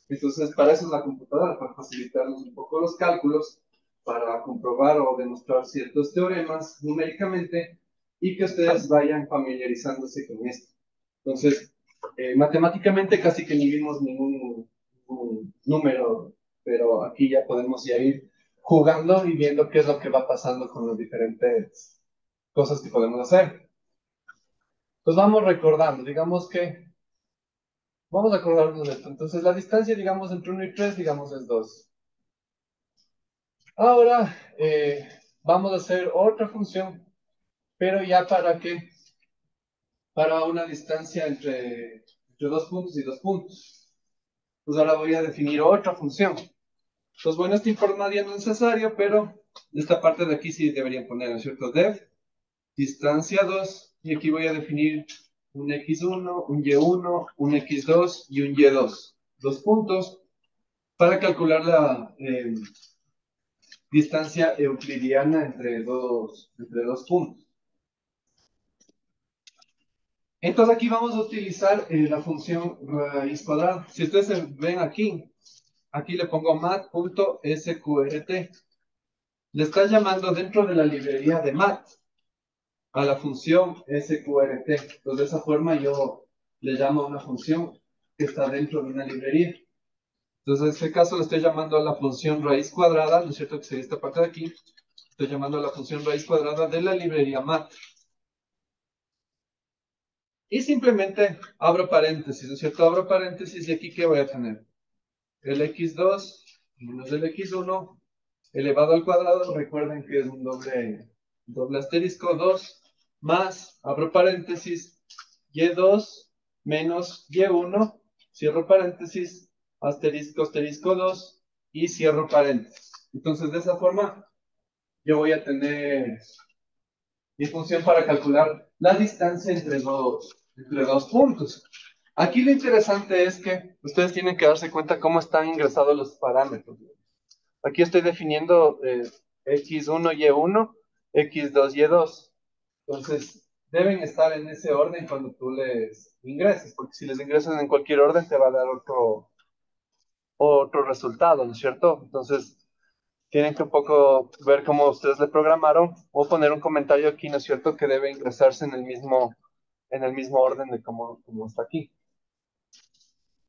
Entonces, para eso es la computadora, para facilitarnos un poco los cálculos, para comprobar o demostrar ciertos teoremas numéricamente y que ustedes vayan familiarizándose con esto. Entonces, matemáticamente casi que ni vimos ningún número, pero aquí ya podemos ya ir jugando y viendo qué es lo que va pasando con las diferentes cosas que podemos hacer. Entonces vamos recordando, digamos que, vamos a acordarnos de esto. Entonces la distancia, digamos, entre 1 y 3, digamos, es 2. Ahora vamos a hacer otra función, pero ya para qué, para una distancia entre dos puntos y dos puntos. Pues ahora voy a definir otra función. Pues bueno, este informaría no es necesario, pero esta parte de aquí sí deberían poner, ¿no es cierto? Def, distancia 2, y aquí voy a definir un x1, un y1, un x2 y un y2. Dos puntos para calcular la distancia euclidiana entre dos puntos. Entonces aquí vamos a utilizar la función raíz cuadrada. Si ustedes ven aquí le pongo mat.sqrt. Le está llamando dentro de la librería de mat a la función sqrt. Entonces de esa forma yo le llamo a una función que está dentro de una librería. Entonces en este caso le estoy llamando a la función raíz cuadrada, ¿no es cierto? Que sería esta parte de aquí. Estoy llamando a la función raíz cuadrada de la librería mat. Y simplemente abro paréntesis, ¿no es cierto? Abro paréntesis y aquí ¿qué voy a tener? El x2 menos el x1 elevado al cuadrado. Recuerden que es un doble asterisco, 2 más, abro paréntesis, y2 menos y1, cierro paréntesis, asterisco, asterisco 2 y cierro paréntesis. Entonces de esa forma yo voy a tener mi función para calcular la distancia entre dos puntos. Aquí lo interesante es que ustedes tienen que darse cuenta cómo están ingresados los parámetros. Aquí estoy definiendo x1, y1, x2, y2. Entonces, deben estar en ese orden cuando tú les ingreses, porque si les ingresas en cualquier orden te va a dar otro resultado, ¿no es cierto? Entonces, tienen que un poco ver cómo ustedes le programaron o poner un comentario aquí, ¿no es cierto? Que debe ingresarse en el mismo orden de como está aquí.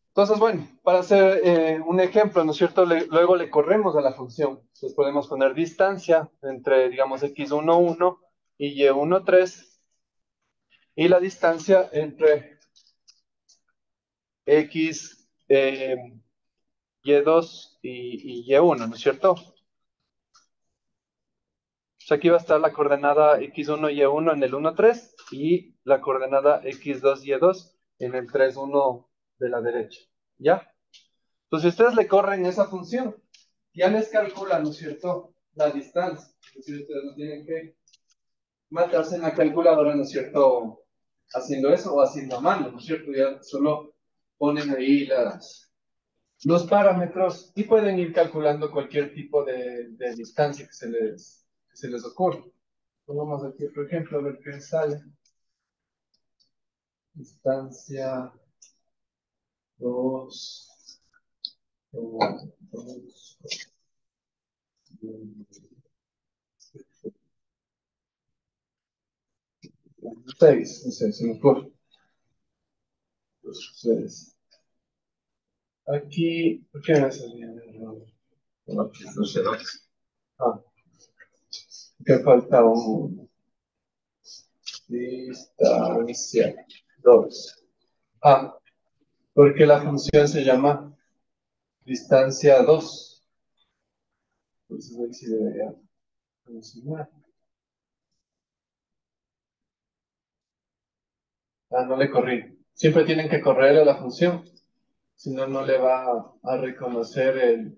Entonces, bueno, para hacer un ejemplo, ¿no es cierto? Luego le corremos a la función. Entonces podemos poner distancia entre, digamos, x1, 1 y y1, 3. Y la distancia entre x, y2 y y1, ¿no es cierto? Pues aquí va a estar la coordenada x1, y1 en el 1, 3 y la coordenada x2, y2 en el 3, 1 de la derecha. ¿Ya? Entonces, si ustedes le corren esa función, ya les calculan, ¿no es cierto?, la distancia. Es decir, ustedes no tienen que matarse en la calculadora, ¿no es cierto?, haciendo eso o haciendo a mano, ¿no es cierto? Ya solo ponen ahí los parámetros y pueden ir calculando cualquier tipo de distancia que se les ocurra. Pongamos aquí otro ejemplo, a ver qué sale. Distancia 2, 6, no sé, se me ocurre. Entonces, aquí, ¿por qué me salía el error? No sé. Ah, que falta un distancia 2. Ah, porque la función se llama distancia 2. Entonces ahí sí debería funcionar. Ah, no le corrí. Siempre tienen que correr a la función, si no, no le va a reconocer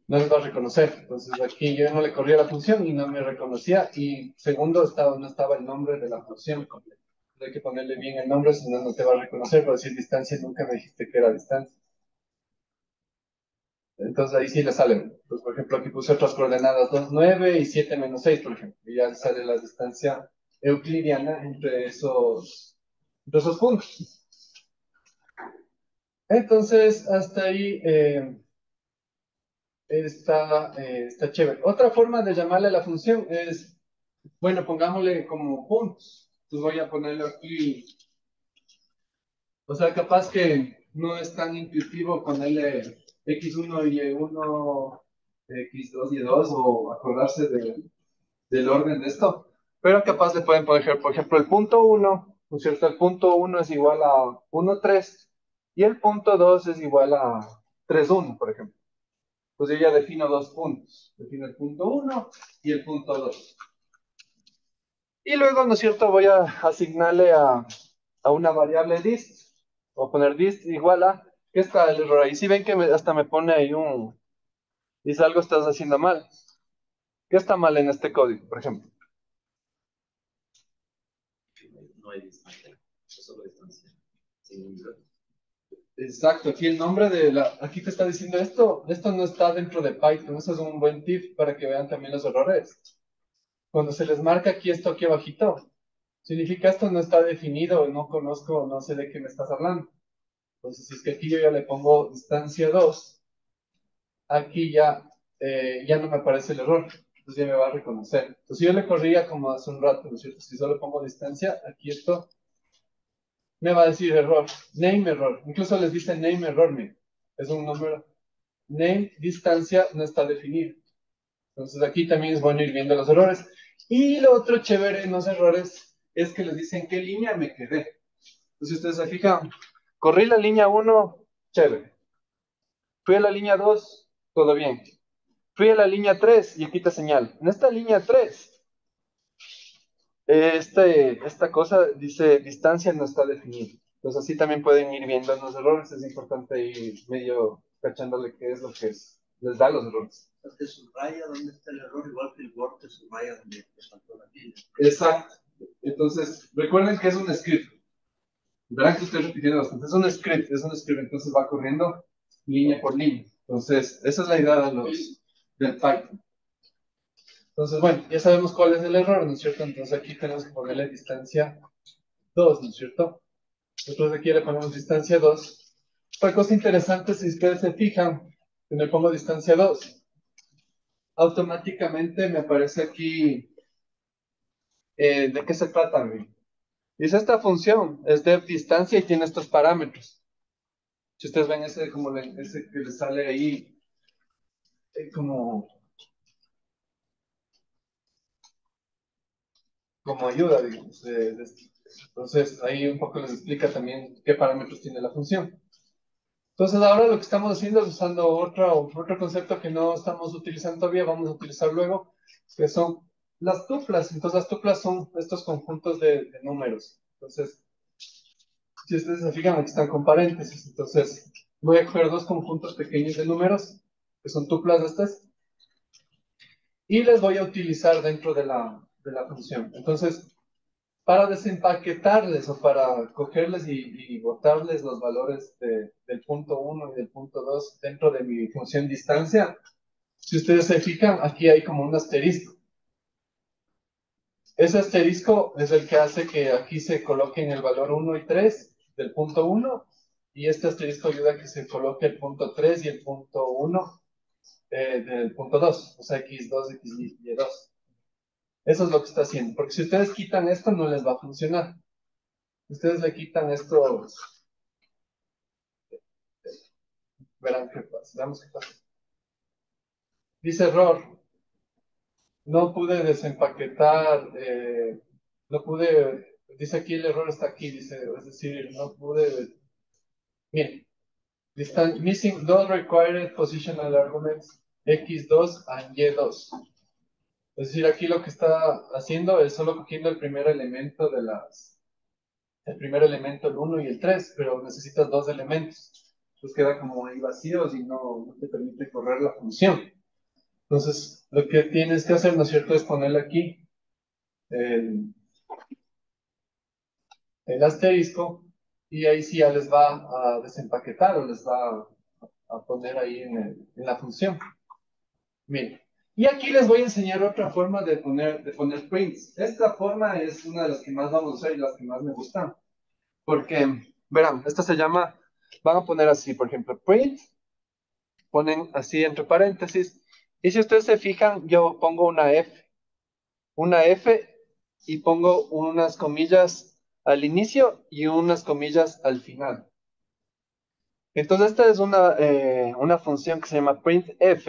no les va a reconocer. Entonces aquí yo no le corría la función y no me reconocía. Y segundo, no estaba el nombre de la función completa. Hay que ponerle bien el nombre, si no, no te va a reconocer. Por decir distancia, nunca me dijiste que era distancia. Entonces ahí sí le salen. Pues, por ejemplo, aquí puse otras coordenadas 2, 9 y 7 menos 6, por ejemplo. Y ya sale la distancia euclidiana entre esos puntos. Entonces, hasta ahí está chévere. Otra forma de llamarle a la función es, bueno, pongámosle como puntos. Entonces voy a ponerlo aquí. O sea, capaz que no es tan intuitivo ponerle x1 y y1, x2 y 2 o acordarse del orden de esto. Pero capaz le pueden poner, por ejemplo, el punto 1, ¿no es cierto? El punto 1 es igual a 1, 3 y el punto 2 es igual a 3, 1, por ejemplo. Pues yo ya defino dos puntos. Defino el punto 1 y el punto 2. Y luego, ¿no es cierto? Voy a asignarle a una variable dist. Voy a poner dist igual a... ¿Qué está el error ahí? Si ven que hasta me pone ahí un... Dice algo estás haciendo mal. ¿Qué está mal en este código, por ejemplo? No hay distancia, es solo distancia. Sin número. Exacto, aquí el nombre de la... Aquí te está diciendo esto no está dentro de Python. Eso es un buen tip para que vean también los errores. Cuando se les marca aquí abajito, significa esto no está definido, no conozco, no sé de qué me estás hablando. Entonces, si es que aquí yo ya le pongo distancia 2, aquí ya no me aparece el error. Entonces ya me va a reconocer. Entonces yo le corría como hace un rato, ¿no es cierto? Si solo pongo distancia, aquí esto me va a decir error, name error. Incluso les dice name error, mire. Es un número. Name, distancia, no está definido. Entonces aquí también es bueno ir viendo los errores. Y lo otro chévere en los errores es que les dicen qué línea me quedé. Entonces, si ustedes se fijan, corrí la línea 1, chévere. Fui a la línea 2, todo bien. Fui a la línea 3 y aquí te señalo. En esta línea 3, esta cosa dice distancia no está definida. Entonces así también pueden ir viendo los errores. Es importante ir medio cachándole qué es lo que les da los errores. Te subraya dónde está el error, igual que el Word te subraya donde te faltó la línea. Exacto. Entonces, recuerden que es un script. Verán que estoy repitiendo bastante. Es un script, entonces va corriendo línea por línea. Entonces, esa es la idea del Python. Entonces, bueno, ya sabemos cuál es el error, ¿no es cierto? Entonces aquí tenemos que ponerle distancia 2, ¿no es cierto? Entonces aquí le ponemos distancia 2. Otra cosa interesante, si ustedes se fijan, que le pongo distancia 2, automáticamente me aparece aquí de qué se trata, güey. Dice, esta función es de distancia y tiene estos parámetros. Si ustedes ven ese, ese que le sale ahí, como ayuda, digamos. Entonces, ahí un poco les explica también qué parámetros tiene la función. Entonces, ahora lo que estamos haciendo es usando otro concepto que no estamos utilizando todavía, vamos a utilizar luego, que son las tuplas. Entonces, las tuplas son estos conjuntos de números. Entonces, si ustedes se fijan, aquí están con paréntesis. Entonces, voy a coger dos conjuntos pequeños de números, que son tuplas de estas, y les voy a utilizar dentro de la función. Entonces, para desempaquetarles o para cogerles y botarles los valores del punto 1 y del punto 2 dentro de mi función distancia, si ustedes se fijan, aquí hay como un asterisco. Ese asterisco es el que hace que aquí se coloquen el valor 1 y 3 del punto 1, y este asterisco ayuda a que se coloque el punto 3 y el punto 1 del punto 2, o sea, x2, y2. Eso es lo que está haciendo, porque si ustedes quitan esto, no les va a funcionar. Ustedes le quitan esto, verán qué pasa. Veamos qué pasa. Dice error. No pude desempaquetar, no pude, dice aquí el error está aquí, dice, es decir, no pude, bien, missing don't required positional arguments x2 and y2. Es decir, aquí lo que está haciendo es solo cogiendo el primer elemento el 1 y el 3, pero necesitas dos elementos. Entonces queda como ahí vacíos y no te permite correr la función. Entonces, lo que tienes que hacer, ¿no es cierto?, es ponerle aquí el, el asterisco y ahí sí ya les va a desempaquetar o les va a poner ahí en la función. Miren. Y aquí les voy a enseñar otra forma de poner prints. Esta forma es una de las que más vamos a usar y las que más me gustan. Porque, verán, esta se llama, van a poner así, por ejemplo, print, ponen así entre paréntesis, y si ustedes se fijan, yo pongo una F y pongo unas comillas al inicio y unas comillas al final. Entonces esta es una función que se llama printf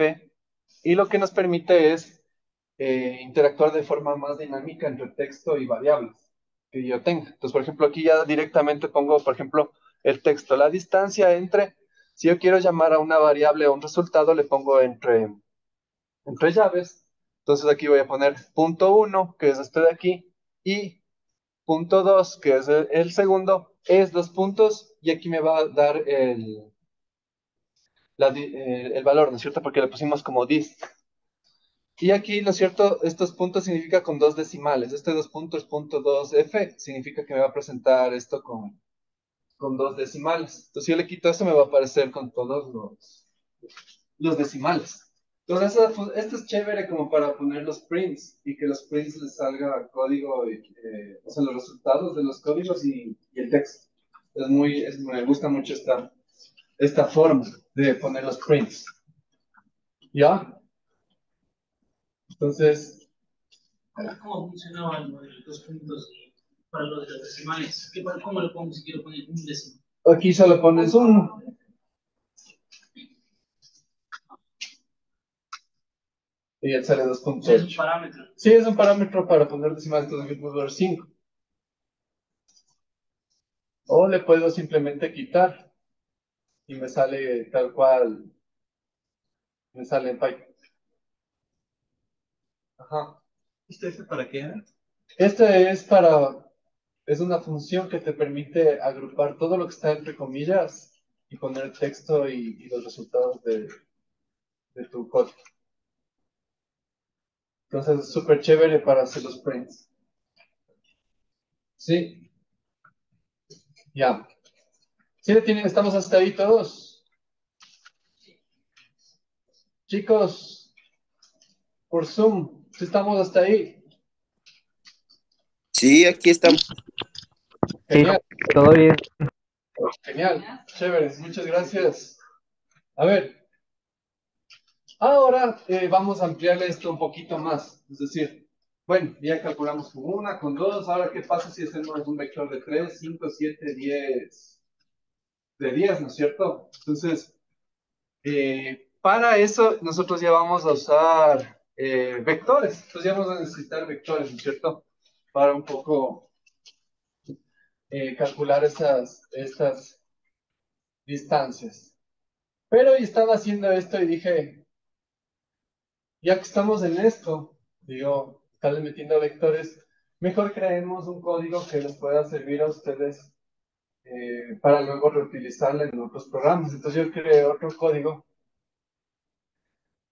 y lo que nos permite es interactuar de forma más dinámica entre texto y variables que yo tenga. Entonces, por ejemplo, aquí ya directamente pongo, por ejemplo, el texto, la distancia entre Si yo quiero llamar a una variable o un resultado, le pongo entre llaves. Entonces aquí voy a poner punto 1, que es este de aquí, y punto 2, que es el segundo, es dos puntos, y aquí me va a dar el valor, ¿no es cierto? Porque le pusimos como dist. Y aquí, ¿no es cierto? Estos puntos significa con dos decimales. Este dos puntos, punto 2f, significa que me va a presentar esto con dos decimales. Entonces, si yo le quito eso, me va a aparecer con todos los decimales. Entonces, esto es chévere como para poner los prints y que los prints les salga código, o sea, los resultados de los códigos y el texto. Me gusta mucho esta forma de poner los prints. ¿Ya? Entonces, ¿Cómo funcionaba lo de los puntos para lo de los decimales? ¿Cómo lo pongo si quiero poner un décimo? aquí solo pones uno. Y ya sale Es un 2.8. parámetro. Sí, es un parámetro para poner decimales, entonces yo puedo poner 5. O le puedo simplemente quitar y me sale tal cual, me sale en Python. Ajá. ¿Este F para qué era? Este es una función que te permite agrupar todo lo que está entre comillas y poner texto y los resultados de tu código. Entonces es súper chévere para hacer los prints. Sí, ya. ¿Sí le tienen? ¿Estamos hasta ahí todos? Chicos, por Zoom, ¿sí estamos hasta ahí? Sí, aquí estamos. Sí, Genial, todo bien. genial, chévere, muchas gracias. A ver, ahora vamos a ampliarle esto un poquito más. Es decir, bueno, ya calculamos con una, con dos. Ahora, ¿qué pasa si hacemos un vector de 3, 5, 7, 10? De 10, ¿no es cierto? Entonces, para eso nosotros ya vamos a usar vectores. Entonces ya vamos a necesitar vectores, ¿no es cierto? Para un poco calcular estas distancias. Pero yo estaba haciendo esto y dije, ya que estamos en esto, digo, estarle metiendo vectores, mejor creemos un código que les pueda servir a ustedes para luego reutilizarlo en otros programas. Entonces yo creé otro código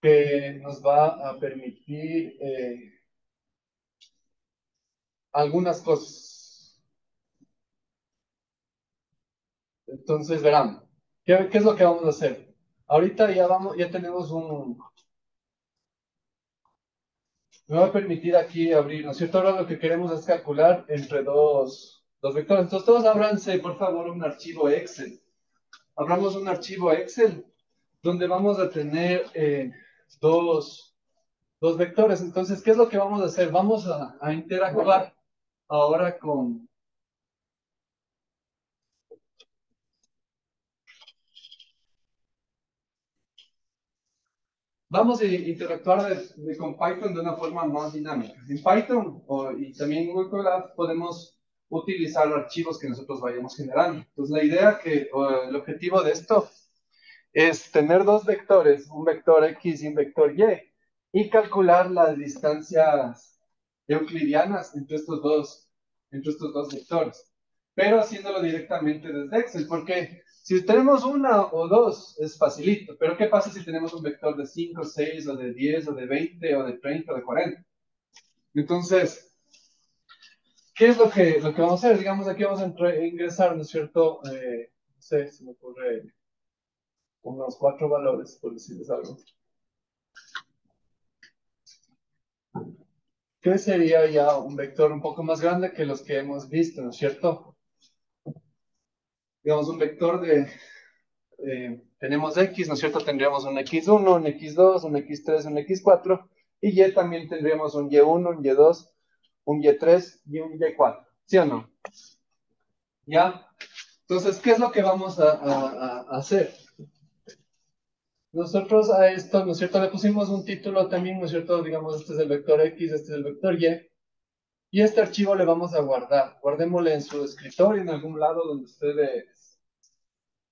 que nos va a permitir algunas cosas. Entonces verán, ¿qué es lo que vamos a hacer? Ahorita ya tenemos me va a permitir aquí abrir, ¿no es cierto? Ahora lo que queremos es calcular entre dos vectores. Entonces todos ábranse, por favor, un archivo Excel. Abramos un archivo Excel donde vamos a tener dos vectores. Entonces, ¿qué es lo que vamos a hacer? Vamos a interactuar ahora con... Vamos a interactuar con Python de una forma más dinámica. En Python y también en Google Colab podemos utilizar archivos que nosotros vayamos generando. Entonces, la idea el objetivo de esto es tener dos vectores, un vector X y un vector y calcular las distancias euclidianas entre estos dos vectores, pero haciéndolo directamente desde Excel, porque si tenemos una o dos es facilito, pero ¿qué pasa si tenemos un vector de 5, 6 o de 10 o de 20 o de 30 o de 40? Entonces, ¿qué es lo que vamos a hacer? Digamos, aquí vamos a ingresar, ¿no es cierto? No sé, se me ocurre unos 4 valores, por decirles algo. ¿Qué sería ya un vector un poco más grande que los que hemos visto, ¿no es cierto? Digamos, un vector tenemos X, ¿no es cierto? Tendríamos un X1, un X2, un X3, un X4, y Y también tendríamos un Y1, un Y2, un Y3 y un Y4, ¿sí o no? ¿Ya? Entonces, ¿qué es lo que vamos a hacer? Nosotros a esto, ¿no es cierto? Le pusimos un título también, ¿no es cierto? Digamos, este es el vector X, este es el vector y este archivo le vamos a guardar. Guardémosle en su escritorio, en algún lado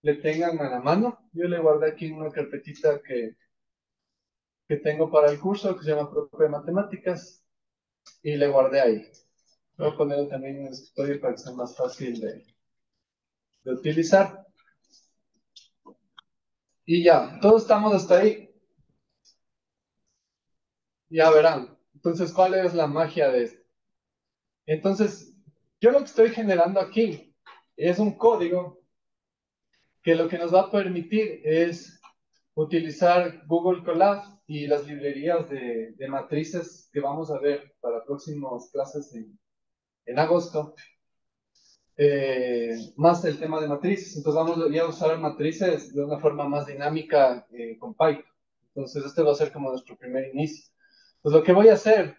le tengan a la mano. Yo le guardé aquí en una carpetita que tengo para el curso, que se llama Profe de Matemáticas, y le guardé ahí. Voy a ponerlo también en el escritorio para que sea más fácil de utilizar. Y ya, todos estamos hasta ahí. Ya verán. Entonces, ¿cuál es la magia de esto? Entonces, yo lo que estoy generando aquí es un código que lo que nos va a permitir es utilizar Google Colab y las librerías de matrices que vamos a ver para próximas clases en agosto, más el tema de matrices. Entonces vamos ya a usar matrices de una forma más dinámica con Python. Entonces este va a ser como nuestro primer inicio. Pues lo que voy a hacer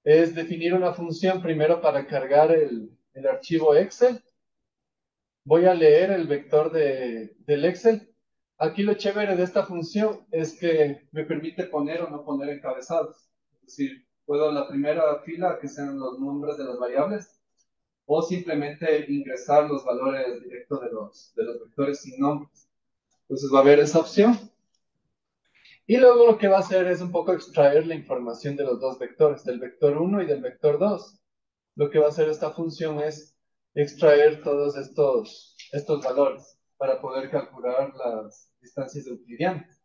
es definir una función primero para cargar el archivo Excel. Voy a leer el vector del Excel. Aquí lo chévere de esta función es que me permite poner o no poner encabezados. Es decir, puedo en la primera fila que sean los nombres de las variables o simplemente ingresar los valores directos de los vectores sin nombres. Entonces va a haber esa opción. Y luego lo que va a hacer es un poco extraer la información de los dos vectores, del vector 1 y del vector 2. Lo que va a hacer esta función es extraer todos estos valores para poder calcular las distancias euclidianas.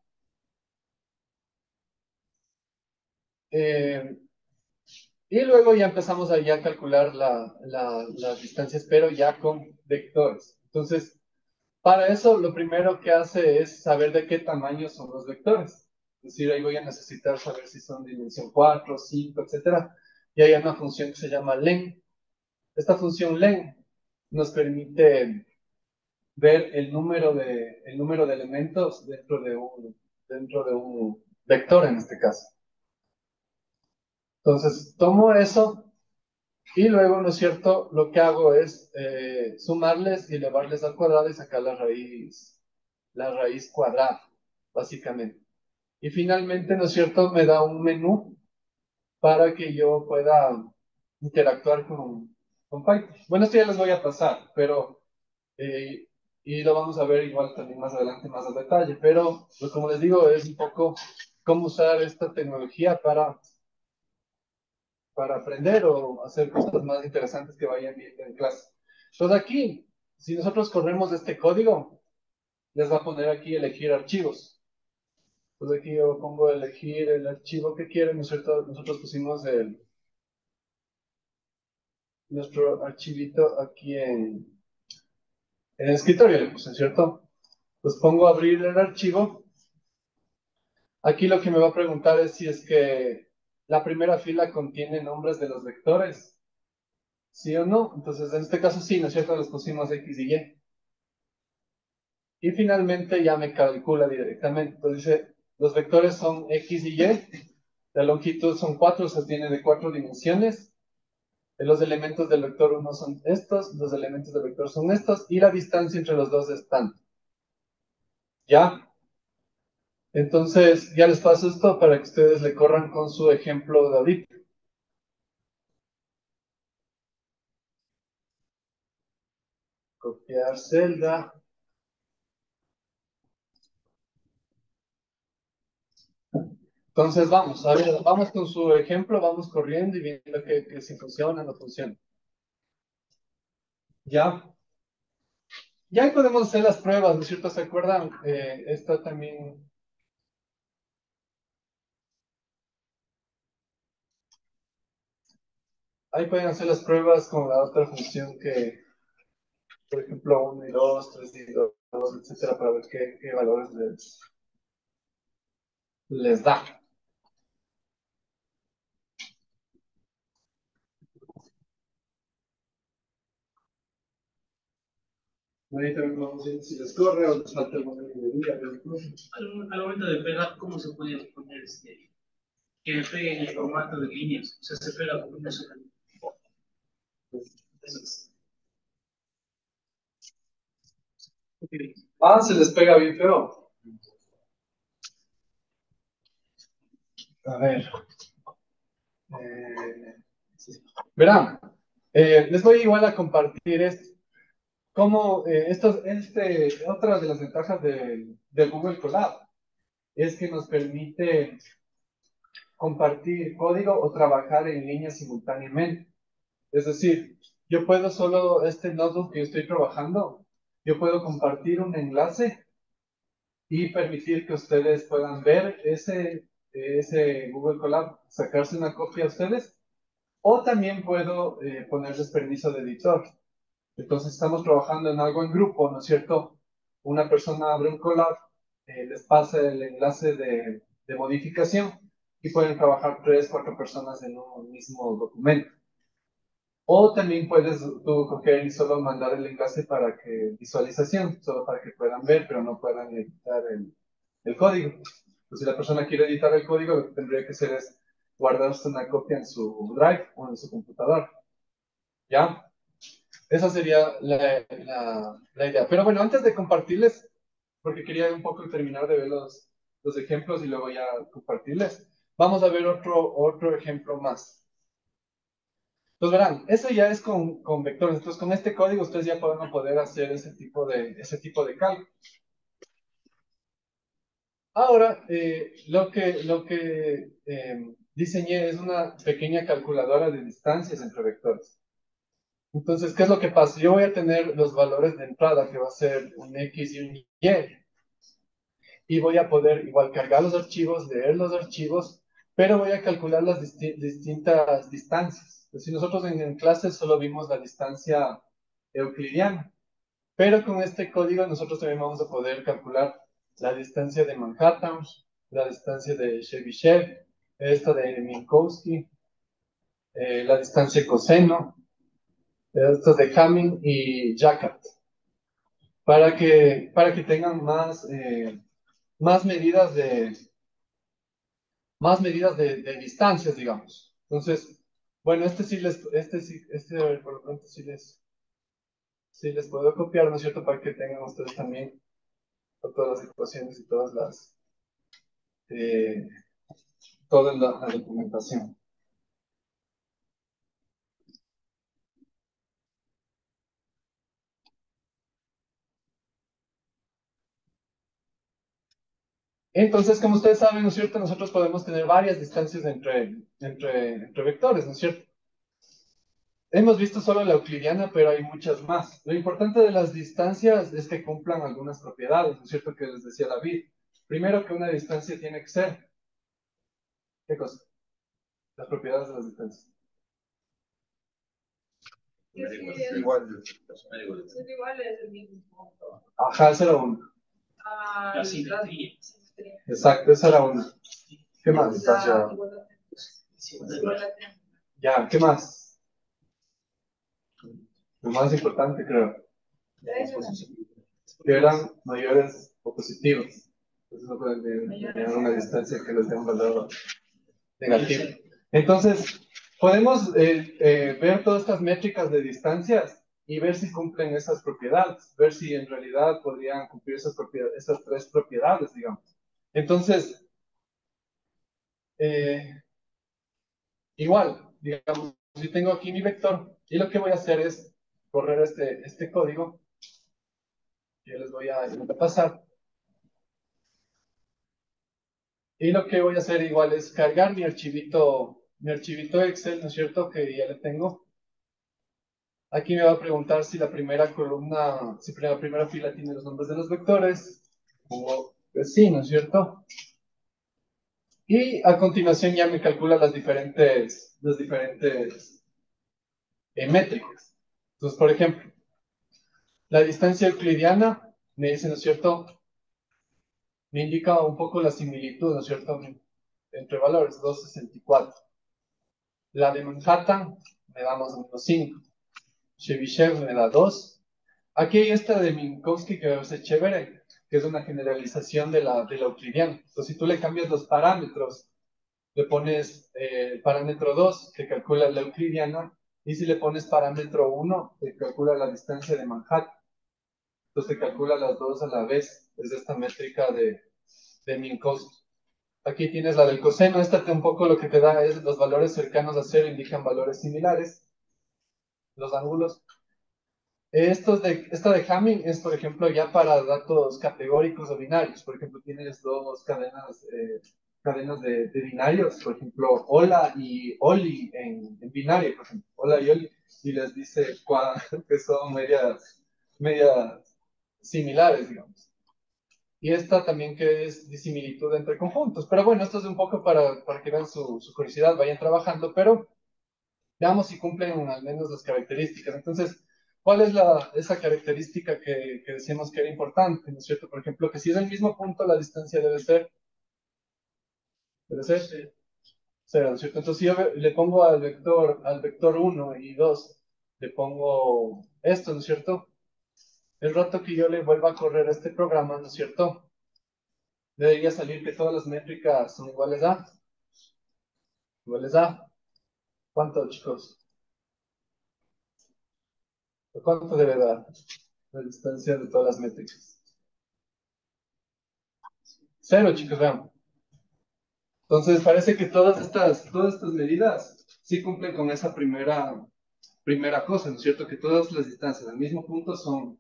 Y luego ya empezamos a ya calcular las distancias, pero ya con vectores. Entonces, para eso, lo primero que hace es saber de qué tamaño son los vectores. Es decir, ahí voy a necesitar saber si son dimensión 4, 5, etcétera. Y hay una función que se llama len. Esta función len nos permite ver el número de elementos dentro de un vector en este caso. Entonces, tomo eso y luego, ¿no es cierto? Lo que hago es sumarles y elevarles al cuadrado y sacar la raíz cuadrada, básicamente. Y finalmente, ¿no es cierto? Me da un menú para que yo pueda interactuar con Python. Bueno, esto ya les voy a pasar, pero eh, y lo vamos a ver igual también más adelante, más a detalle. Pero, pues, como les digo, es un poco cómo usar esta tecnología para aprender o hacer cosas más interesantes que vayan viendo en clase. Entonces aquí, si nosotros corremos este código, les va a poner aquí elegir archivos. Entonces aquí yo pongo elegir el archivo que quieren, ¿no es cierto? Nosotros pusimos nuestro archivito aquí en el escritorio, le puse, ¿cierto? Pues pongo abrir el archivo. Aquí lo que me va a preguntar es si es que la primera fila contiene nombres de los vectores, ¿sí o no? Entonces, en este caso sí, ¿no es cierto? Les pusimos X y Y. Y finalmente ya me calcula directamente. Entonces dice, los vectores son X y Y, la longitud son 4, se tiene de 4 dimensiones, los elementos del vector 1 son estos, los elementos del vector son estos, y la distancia entre los dos es tanto. ¿Ya? Entonces, ya les paso esto para que ustedes le corran con su ejemplo David. Copiar celda. Entonces vamos, a ver, vamos con su ejemplo, vamos corriendo y viendo que si funciona o no funciona. Ya, ya ahí podemos hacer las pruebas, ¿no es cierto? ¿Se acuerdan? Esto también, ahí pueden hacer las pruebas con la otra función que, por ejemplo, 1 y 2, 3 y 2, etcétera, para ver qué valores les da. Ahí también vamos a ver si les corre o les falta alguna librería. Al momento de pegar, ¿cómo se puede poner que me pegue en el formato de líneas? O sea, se pega como una sola línea. Eso es. Ok. Ah, se les pega bien feo. A ver. Sí. Verán, les voy igual a compartir esto. Otra de las ventajas de Google Colab es que nos permite compartir código o trabajar en línea simultáneamente. Es decir, yo puedo solo este notebook que yo estoy trabajando, yo puedo compartir un enlace y permitir que ustedes puedan ver ese Google Colab, sacarse una copia a ustedes, o también puedo ponerles permiso de editor. Entonces estamos trabajando en algo en grupo, ¿no es cierto? Una persona abre un collab, les pasa el enlace de modificación y pueden trabajar tres, cuatro personas en un mismo documento. O también puedes tú coger y solo mandar el enlace para que visualización, solo para que puedan ver, pero no puedan editar el código. Entonces, si la persona quiere editar el código, lo que tendría que hacer es guardarse una copia en su Drive o en su computador. ¿Ya? Esa sería la idea. Pero bueno, antes de compartirles, porque quería un poco terminar de ver los ejemplos y luego ya compartirles, vamos a ver otro ejemplo más. Entonces verán, eso ya es con vectores. Entonces con este código ustedes ya van a poder hacer ese tipo de cálculo. Ahora, lo que diseñé es una pequeña calculadora de distancias entre vectores. Entonces, ¿qué es lo que pasa? Yo voy a tener los valores de entrada, que va a ser un X y un Y, y voy a poder igual cargar los archivos, leer los archivos, pero voy a calcular las distintas distancias. Es decir, nosotros en clase solo vimos la distancia euclidiana, pero con este código nosotros también vamos a poder calcular la distancia de Manhattan, la distancia de Chebyshev, esta de Minkowski, la distancia coseno, esta de Hamming y Jaccard, para que tengan más medidas de distancias, digamos. Entonces, bueno, por lo pronto sí les puedo copiar, ¿no es cierto? Para que tengan ustedes también todas las ecuaciones y eh, toda la documentación. Entonces, como ustedes saben, ¿no es cierto? Nosotros podemos tener varias distancias entre vectores, ¿no es cierto? Hemos visto solo la euclidiana, pero hay muchas más. Lo importante de las distancias es que cumplan algunas propiedades, ¿no es cierto? Que les decía David. Primero, que una distancia tiene que ser. ¿Qué cosa? Las propiedades de las distancias. Igual. Es igual, es el mismo. Ajá, esa era una. La simetría. Exacto, esa era una. ¿Qué más? Distancia. Ya, ¿qué más? Lo más importante, creo. Que eran mayores o positivos. Entonces no pueden tener una distancia que les dé un valor negativo. Entonces, podemos ver todas estas métricas de distancias y ver si cumplen esas propiedades, ver si en realidad podrían cumplir esas tres propiedades, digamos. Entonces, igual, digamos, si tengo aquí mi vector, y lo que voy a hacer es correr este código, yo les voy a pasar, y lo que voy a hacer igual es cargar mi archivito Excel, ¿no es cierto? Que ya le tengo. Aquí me va a preguntar si la primera columna, si la primera fila tiene los nombres de los vectores. Pongo que sí, ¿no es cierto? Y a continuación ya me calcula las diferentes métricas. Entonces, por ejemplo, la distancia euclidiana me dice, ¿no es cierto? Me indica un poco la similitud, ¿no es cierto? Entre valores, 2,64. La de Manhattan me da más o menos 5. Chebyshev me da 2. Aquí hay esta de Minkowski que me parece chévere, que es una generalización de la euclidiana. Entonces, si tú le cambias los parámetros, le pones el parámetro 2, que calcula la euclidiana, y si le pones parámetro 1, que calcula la distancia de Manhattan. Entonces, te calcula las dos a la vez. Es esta métrica de Minkowski. Aquí tienes la del coseno. Esta un poco lo que te da es los valores cercanos a cero indican valores similares. Los ángulos. Esta de Hamming es, por ejemplo, ya para datos categóricos o binarios. Por ejemplo, tienes dos cadenas de binarios, por ejemplo, hola y oli en binario, por ejemplo, hola y oli, y les dice que son medias similares, digamos. Y esta también que es disimilitud entre conjuntos. Pero bueno, esto es un poco para que vean su curiosidad, vayan trabajando, pero veamos si cumplen al menos las características. Entonces, ¿cuál es esa característica que decíamos que era importante? ¿No es cierto? Por ejemplo, que si es el mismo punto, la distancia debe ser cero, ¿no es cierto? Entonces, si yo le pongo al vector uno y 2 le pongo esto, ¿no es cierto? El rato que yo le vuelva a correr este programa, ¿no es cierto? Debería salir que todas las métricas son iguales a. Iguales a. ¿Cuánto, chicos? ¿Cuánto debe dar la distancia de todas las métricas? Cero, chicos, vean. Entonces, parece que todas estas medidas sí cumplen con esa primera cosa, ¿no es cierto? Que todas las distancias del mismo punto son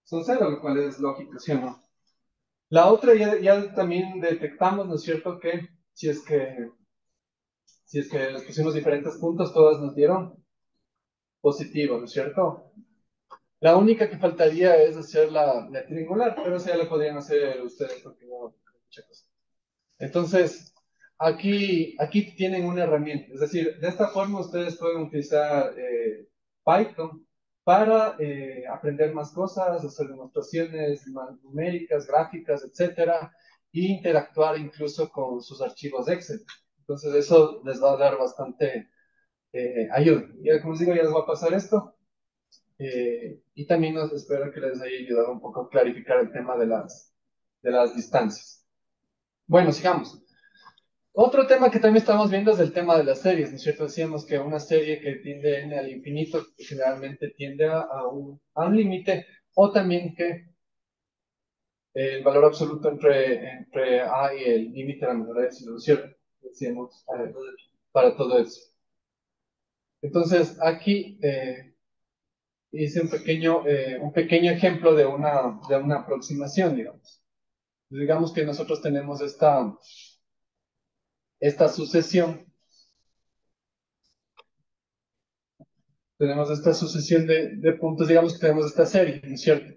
cero, lo cual es lógico, ¿sí o no? La otra ya también detectamos, ¿no es cierto? Que si es que les pusimos diferentes puntos, todas nos dieron positivo, ¿no es cierto? La única que faltaría es hacer la triangular, pero eso ya la podrían hacer ustedes porque no mucha cosa. Entonces, aquí tienen una herramienta. Es decir, de esta forma ustedes pueden utilizar Python para aprender más cosas, hacer demostraciones más numéricas, gráficas, etcétera, e interactuar incluso con sus archivos Excel. Entonces, eso les va a dar bastante ayuda. Y como les digo, ya les voy a pasar esto. Y también espero que les haya ayudado un poco a clarificar el tema de las distancias. Bueno, sigamos. Otro tema que también estamos viendo es el tema de las series, ¿no es cierto? Decíamos que una serie que tiende n al infinito generalmente tiende a un límite, o también que el valor absoluto entre a y el límite de la menor de epsilon, ¿no es cierto? Decíamos para todo eso. Entonces, aquí hice un pequeño ejemplo de una aproximación, digamos. Digamos que nosotros tenemos esta sucesión. Tenemos esta sucesión de puntos, digamos que tenemos esta serie, ¿no es cierto?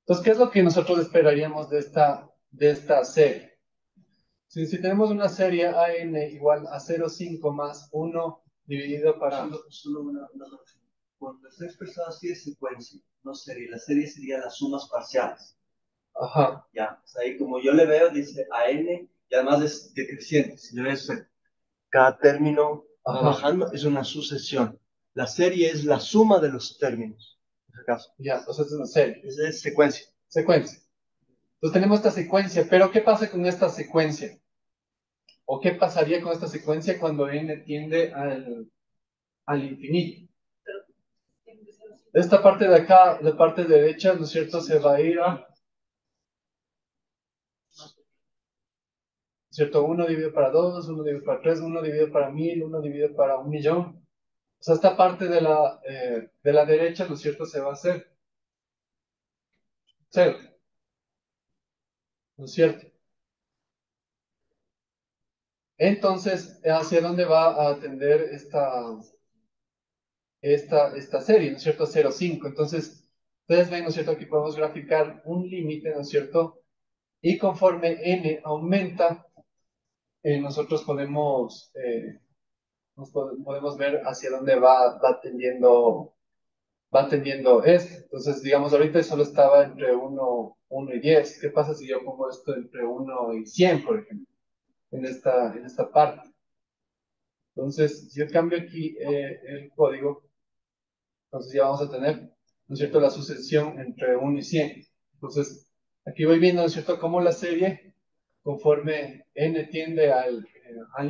Entonces, ¿qué es lo que nosotros esperaríamos de esta serie? Si tenemos una serie AN igual a 0,5 más 1 dividido para... Solo una cosa. Cuando está expresado así de secuencia, no serie, la serie sería las sumas parciales. Ajá, Ya, o sea, ahí como yo le veo, dice AN, y además es decreciente. Si le ves, cada término va ajá, bajando, es una sucesión. La serie es la suma de los términos, en ese caso. ya, entonces es una serie. Esa es secuencia. Secuencia. Entonces tenemos esta secuencia, pero ¿qué pasa con esta secuencia? ¿O qué pasaría con esta secuencia cuando n tiende al infinito? Esta parte de acá, la parte derecha, ¿no es cierto?, se va a ir a, ¿cierto? 1 dividido para 2, 1 dividido para 3, 1 dividido para 1000, 1 dividido para 1.000.000. O sea, esta parte de la derecha, ¿no es cierto?, se va a hacer cero, ¿no es cierto? Entonces, ¿hacia dónde va a tender esta serie, ¿no es cierto? 0,5. Entonces, ustedes ven, ¿no es cierto? Aquí podemos graficar un límite, ¿no es cierto? Y conforme n aumenta, nosotros podemos ver hacia dónde va tendiendo esto. Entonces, digamos, ahorita solo estaba entre 1 y 10. ¿Qué pasa si yo pongo esto entre 1 y 100, por ejemplo? En esta parte. Entonces, si yo cambio aquí el código, entonces ya vamos a tener, ¿no es cierto?, la sucesión entre 1 y 100. Entonces, aquí voy viendo, ¿no es cierto?, cómo la serie, conforme n tiende al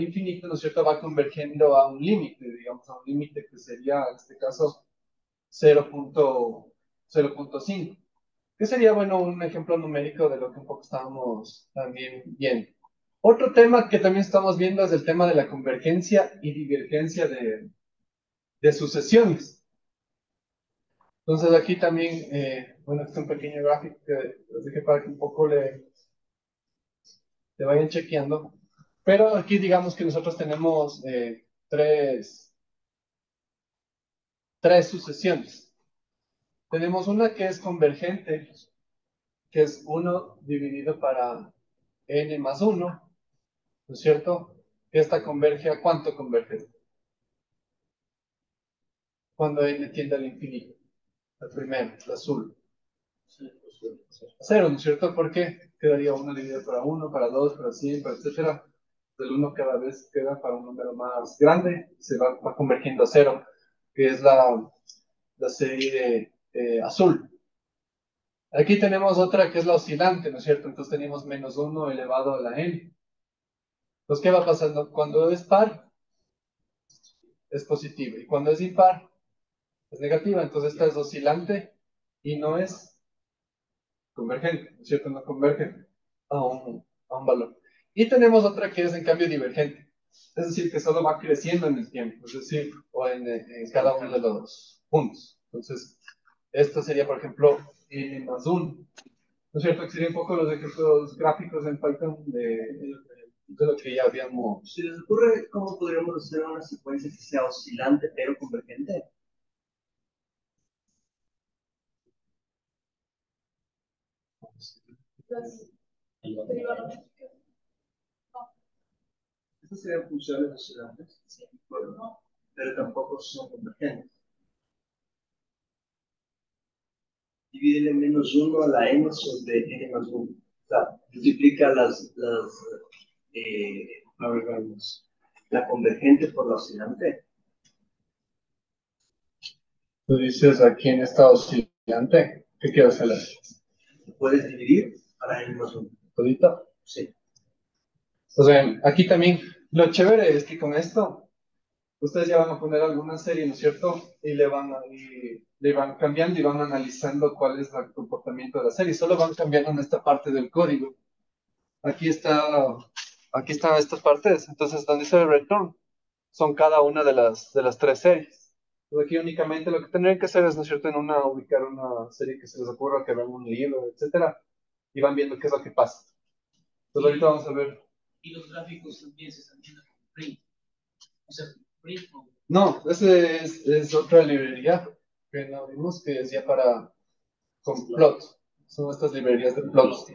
infinito, ¿no es cierto?, va convergiendo a un límite, digamos, a un límite que sería, en este caso, 0.5. Que sería, bueno, un ejemplo numérico de lo que un poco estábamos también viendo. Otro tema que también estamos viendo es el tema de la convergencia y divergencia de sucesiones. Entonces aquí también, bueno, este es un pequeño gráfico que les dejé para que un poco le vayan chequeando. Pero aquí digamos que nosotros tenemos tres sucesiones. Tenemos una que es convergente, que es uno dividido para n más uno, ¿no es cierto? Esta converge ¿a cuánto converge? Cuando n tiende al infinito. El primero, el azul. A cero, ¿no es cierto? ¿Por qué? Quedaría uno dividido para uno, para dos, para 100, para etcétera. El uno cada vez queda para un número más grande, se va convergiendo a cero, que es la serie azul. Aquí tenemos otra que es la oscilante, ¿no es cierto? Entonces tenemos menos uno elevado a la n. Entonces, ¿qué va pasando? Cuando es par, es positivo. Y cuando es impar, es negativa. Entonces, esta es oscilante y no es convergente, ¿no es cierto? No converge a un valor. Y tenemos otra que es, en cambio, divergente. Es decir, que solo va creciendo en el tiempo, es decir, o en cada uno de los puntos. Entonces, esto sería, por ejemplo, n más 1. ¿No es cierto? Que serían un poco los ejemplos gráficos en Python de lo que ya habíamos. ¿Se les ocurre cómo podríamos hacer una secuencia que sea oscilante pero convergente? Las trigonométricas. Estas serían funciones oscilantes, sí, pero tampoco son convergentes. Divídele menos uno a la n sobre n más 1. O sea, multiplica a ver, vamos. La convergente por la oscilante. Tú dices aquí en esta oscilante, ¿qué quiero hacer? Puedes dividir a la n más 1. ¿Todito? Sí. O sea, aquí también, lo chévere es que con esto, ustedes ya van a poner alguna serie, ¿no es cierto? Y le van cambiando y van analizando cuál es el comportamiento de la serie. Solo van cambiando en esta parte del código. Aquí está, aquí están estas partes. Entonces, donde dice return, son cada una de las tres series. Entonces, aquí únicamente lo que tendrían que hacer es, ¿no es cierto?, ubicar una serie que se les ocurra, que vean un libro, etcétera, y van viendo qué es lo que pasa. Entonces, ahorita vamos a ver. Y los gráficos también se están viendo con print. O sea, print o No, ese es otra librería que no vimos, que es ya para con plot. Son estas librerías de plots.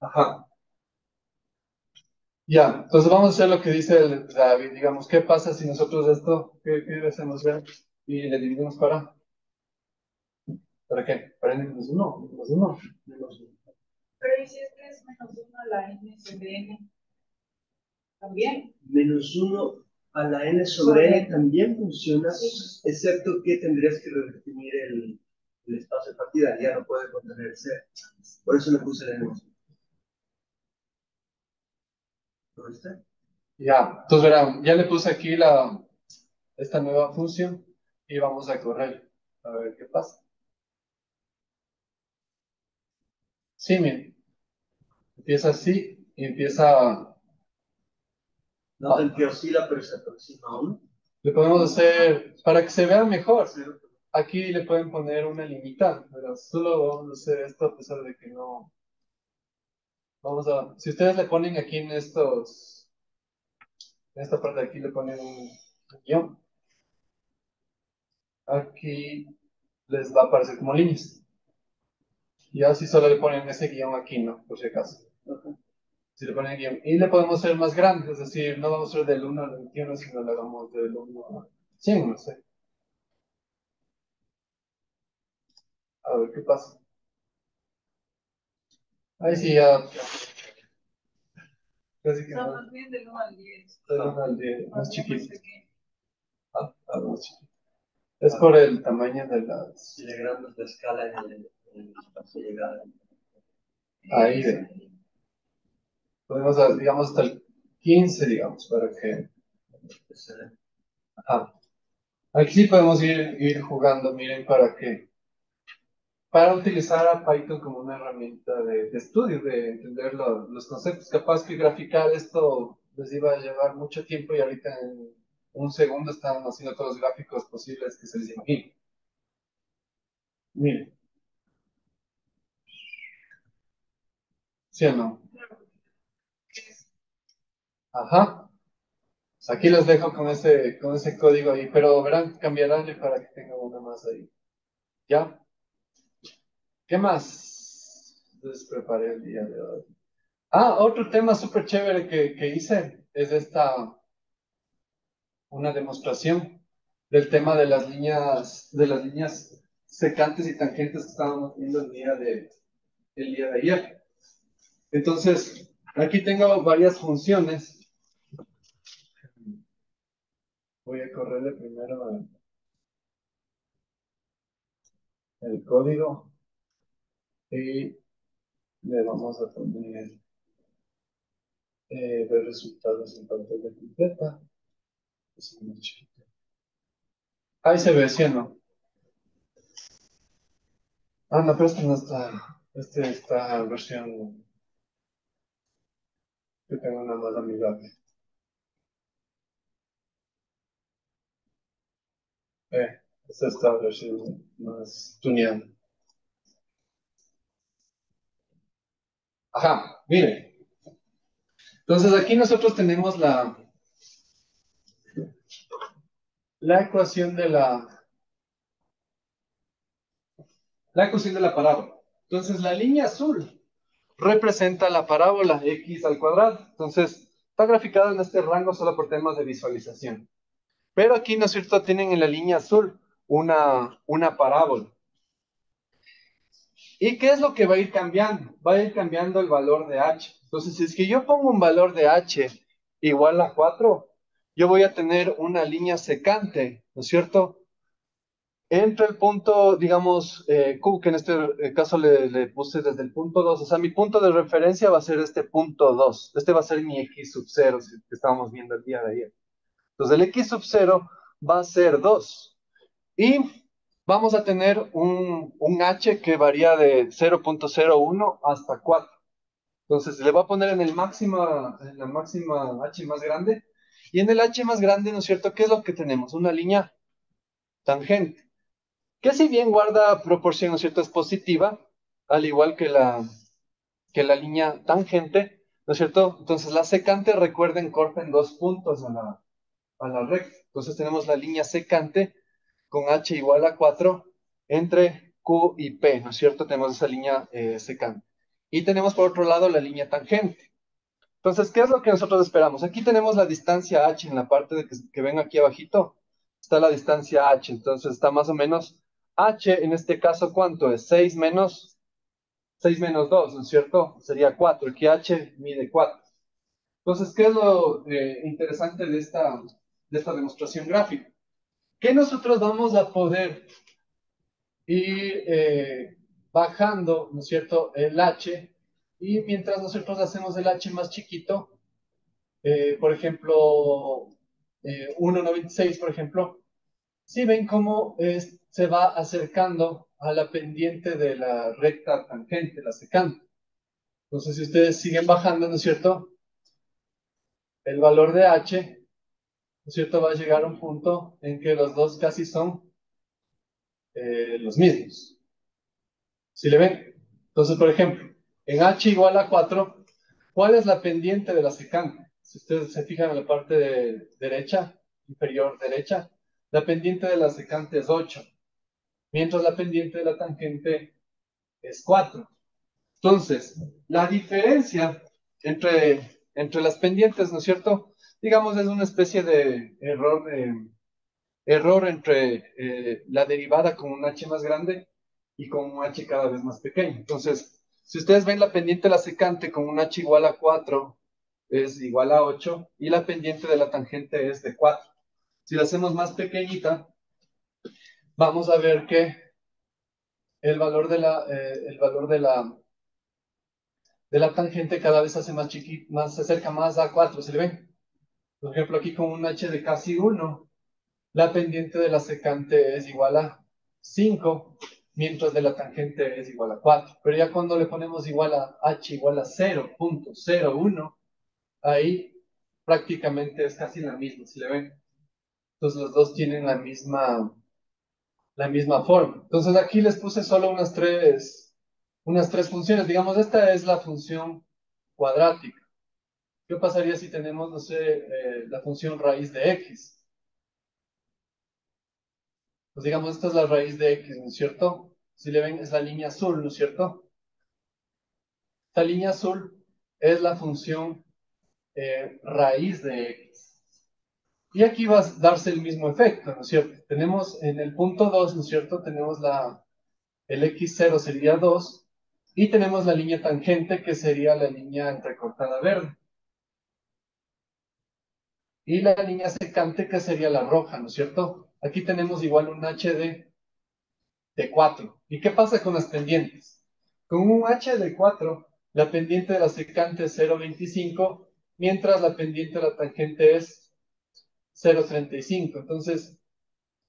Ajá. Ya, entonces vamos a hacer lo que dice el David. Digamos, ¿qué pasa si nosotros esto, qué hacemos ver? Y le dividimos ¿para qué? Para n menos 1, menos 1, menos 1. Pero ¿y si es que es menos uno a la n sobre n? También. Menos 1 a la n sobre n también funciona, excepto que tendrías que redefinir el espacio de partida, ya no puede contener c. Por eso le puse el n más 1. ¿Lo viste? Ya, entonces verán, ya le puse aquí esta nueva función y vamos a correr a ver qué pasa. Sí, miren, empieza así y empieza. Noten que oscila, pero se aproxima a 1. Le podemos hacer, para que se vea mejor, aquí le pueden poner una limitante, pero solo vamos a hacer esto a pesar de que no. Si ustedes le ponen aquí en esta parte de aquí le ponen un guión, aquí les va a aparecer como líneas. Y así solo le ponen ese guión aquí, ¿no? Por si acaso. Si le ponen guión. Y le podemos hacer más grande, es decir, no vamos a hacer del 1 al 21, sino le hagamos del 1 a 100, no sé. A ver qué pasa. Ahí sí, ya. Casi que O sea, no. más bien del 1 al 10. Del 1 al 10, más Más bien más chiquito. pequeño. Más chiquito. Es por el tamaño de las. Si le agrandamos la escala en el espacio de llegada. Ahí de. Podemos, digamos, hasta el 15, digamos, para que. Ajá. Aquí sí podemos ir jugando, miren, para utilizar a Python como una herramienta de estudio, de entender los conceptos. Capaz que graficar esto les iba a llevar mucho tiempo y ahorita en un segundo están haciendo todos los gráficos posibles que se les imaginen. Miren, ¿sí o no? Ajá. Aquí les dejo con ese código ahí, pero verán, cambiarán para que tengan una más ahí. ¿Ya? ¿Qué más les preparé el día de hoy? Ah, otro tema súper chévere que hice es una demostración del tema de las líneas secantes y tangentes que estábamos viendo el día de ayer. Entonces, aquí tengo varias funciones. Voy a correrle primero el código y le vamos a poner ver resultados en pantalla completa. Es muy chiquito. Ahí se ve, ¿sí o no? Ah, no, pero este no está. Este está versión que tengo una más amigable. Esta está versión más tuneada. Ajá, miren. Entonces aquí nosotros tenemos la ecuación la ecuación de la parábola. Entonces la línea azul representa la parábola x al cuadrado. Entonces está graficada en este rango solo por temas de visualización. Pero aquí, ¿no es cierto?, tienen en la línea azul una parábola. ¿Y qué es lo que va a ir cambiando? Va a ir cambiando el valor de h. Entonces, si es que yo pongo un valor de h igual a 4, yo voy a tener una línea secante, ¿no es cierto? Entre el punto, digamos, Q, que en este caso le puse desde el punto 2, o sea, mi punto de referencia va a ser este punto 2. Este va a ser mi x sub 0, que estábamos viendo el día de ayer. Entonces, el x sub 0 va a ser 2. Y vamos a tener un h que varía de 0.01 hasta 4. Entonces, le voy a poner en la máxima h más grande. Y en el h más grande, ¿no es cierto? ¿Qué es lo que tenemos? Una línea tangente. Que si bien guarda proporción, ¿no es cierto? Es positiva, al igual que la línea tangente, ¿no es cierto? Entonces, la secante, recuerden, corta en dos puntos a la recta. Entonces, tenemos la línea secante con h igual a 4 entre Q y P, ¿no es cierto? Tenemos esa línea secante. Y tenemos por otro lado la línea tangente. Entonces, ¿qué es lo que nosotros esperamos? Aquí tenemos la distancia h en la parte que ven aquí abajito. Está la distancia h, entonces está más o menos h, en este caso, ¿cuánto es? 6 menos 2, ¿no es cierto? Sería 4, aquí h mide 4. Entonces, ¿qué es lo interesante de esta demostración gráfica? Que nosotros vamos a poder ir bajando, ¿no es cierto?, el h, y mientras nosotros hacemos el h más chiquito, por ejemplo, 1,96, por ejemplo, si ven cómo se va acercando a la pendiente de la recta tangente, la secante. Entonces, si ustedes siguen bajando, ¿no es cierto?, el valor de h, ¿no es cierto?, va a llegar a un punto en que los dos casi son los mismos. ¿Sí le ven? Entonces, por ejemplo, en h igual a 4, ¿cuál es la pendiente de la secante? Si ustedes se fijan en la parte derecha, inferior derecha, la pendiente de la secante es 8, mientras la pendiente de la tangente es 4. Entonces, la diferencia entre las pendientes, ¿no es cierto? Digamos, es una especie de error entre la derivada con un h más grande y con un h cada vez más pequeño. Entonces, si ustedes ven la pendiente de la secante con un h igual a 4, es igual a 8, y la pendiente de la tangente es de 4. Si la hacemos más pequeñita, vamos a ver que el valor de la tangente cada vez se hace más chiquito, se acerca más a 4, ¿se le ven? Por ejemplo, aquí con un h de casi 1, la pendiente de la secante es igual a 5, mientras de la tangente es igual a 4. Pero ya cuando le ponemos igual a h igual a 0.01, ahí prácticamente es casi la misma, ¿si le ven? Entonces los dos tienen la misma forma. Entonces aquí les puse solo unas tres funciones. Digamos, esta es la función cuadrática. ¿Qué pasaría si tenemos, no sé, la función raíz de x? Pues digamos, esta es la raíz de x, ¿no es cierto? Si le ven, es la línea azul, ¿no es cierto? Esta línea azul es la función raíz de x. Y aquí va a darse el mismo efecto, ¿no es cierto? Tenemos en el punto 2, ¿no es cierto? Tenemos el x0 sería 2, y tenemos la línea tangente, que sería la línea entrecortada verde. Y la línea secante, que sería la roja, ¿no es cierto? Aquí tenemos igual un h de 4. ¿Y qué pasa con las pendientes? Con un h de 4, la pendiente de la secante es 0,25, mientras la pendiente de la tangente es 0,35. Entonces,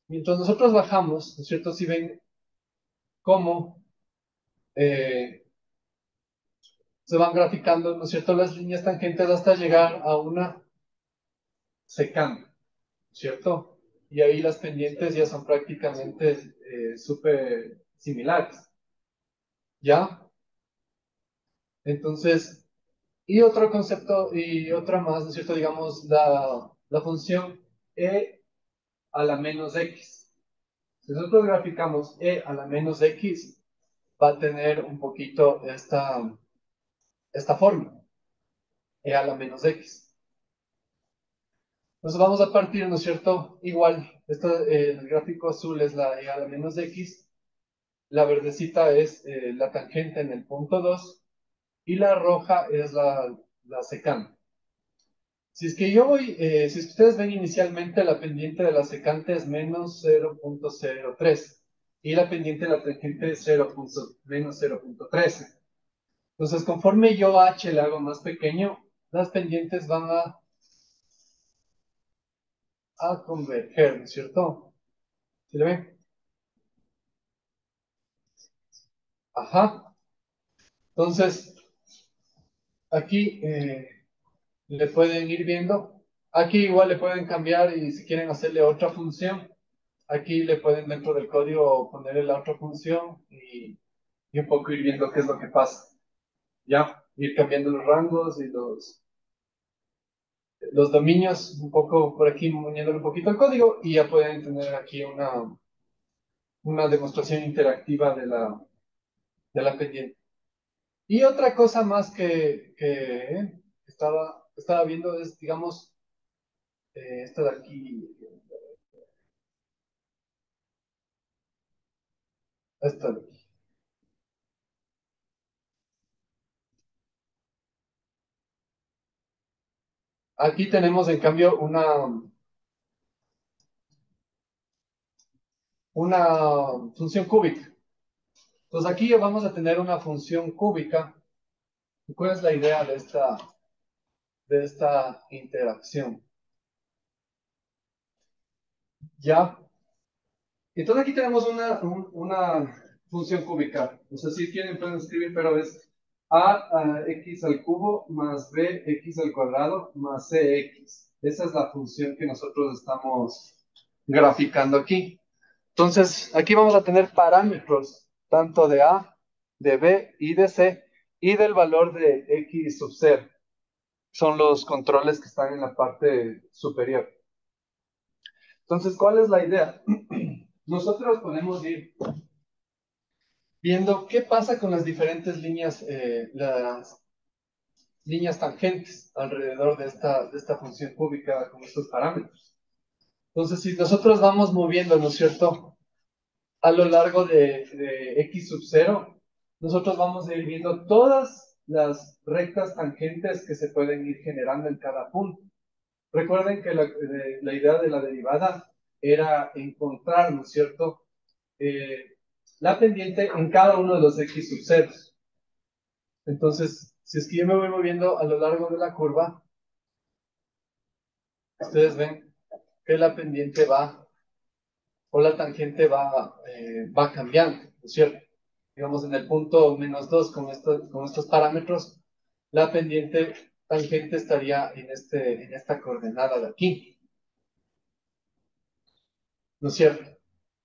mientras nosotros bajamos, ¿no es cierto? Si ven cómo se van graficando, ¿no es cierto?, las líneas tangentes hasta llegar a una secante, ¿no es cierto? Y ahí las pendientes ya son prácticamente súper similares, ¿ya? Entonces, y otro concepto, y otra más, ¿no es cierto? Digamos, la función e a la menos x. Si nosotros graficamos e a la menos x, va a tener un poquito esta forma, e a la menos x. Entonces vamos a partir, ¿no es cierto? Igual, el gráfico azul es la e a la menos x, la verdecita es la tangente en el punto 2, y la roja es la secante. Si es que yo voy, si es que ustedes ven inicialmente, la pendiente de la secante es menos 0,03 y la pendiente de la tangente es menos 0,13. Entonces, conforme yo h le hago más pequeño, las pendientes van a converger, ¿no es cierto? ¿Sí le ven? Ajá. Entonces, aquí le pueden ir viendo. Aquí igual le pueden cambiar y si quieren hacerle otra función, aquí le pueden dentro del código ponerle la otra función y un poco ir viendo qué es lo que pasa. Ya, ir cambiando los rangos y los dominios, un poco por aquí, moviéndole un poquito el código y ya pueden tener aquí una demostración interactiva de la pendiente. Y otra cosa más que estaba viendo es, digamos, esta de aquí, esta de aquí. Aquí tenemos en cambio una función cúbica. Entonces aquí vamos a tener una función cúbica. ¿Y cuál es la idea de esta interacción? ¿Ya? Entonces aquí tenemos una función cúbica. O sea, si quieren pueden escribir, pero es a x al cubo más b x al cuadrado más cx. Esa es la función que nosotros estamos graficando aquí. Entonces, aquí vamos a tener parámetros, tanto de a, de b y de c, y del valor de x sub 0. Son los controles que están en la parte superior. Entonces, ¿cuál es la idea? Nosotros podemos ir viendo qué pasa con las líneas tangentes alrededor de esta función cúbica con estos parámetros. Entonces, si nosotros vamos moviendo, ¿no es cierto?, a lo largo de x sub 0, nosotros vamos a ir viendo todas las rectas tangentes que se pueden ir generando en cada punto. Recuerden que la idea de la derivada era encontrar, ¿no es cierto?, la pendiente en cada uno de los x sub 0. Entonces, si es que yo me voy moviendo a lo largo de la curva, ustedes ven que la pendiente o la tangente va cambiando, ¿no es cierto? Digamos, en el punto -2 con estos parámetros, la pendiente tangente estaría en esta coordenada de aquí, ¿no es cierto?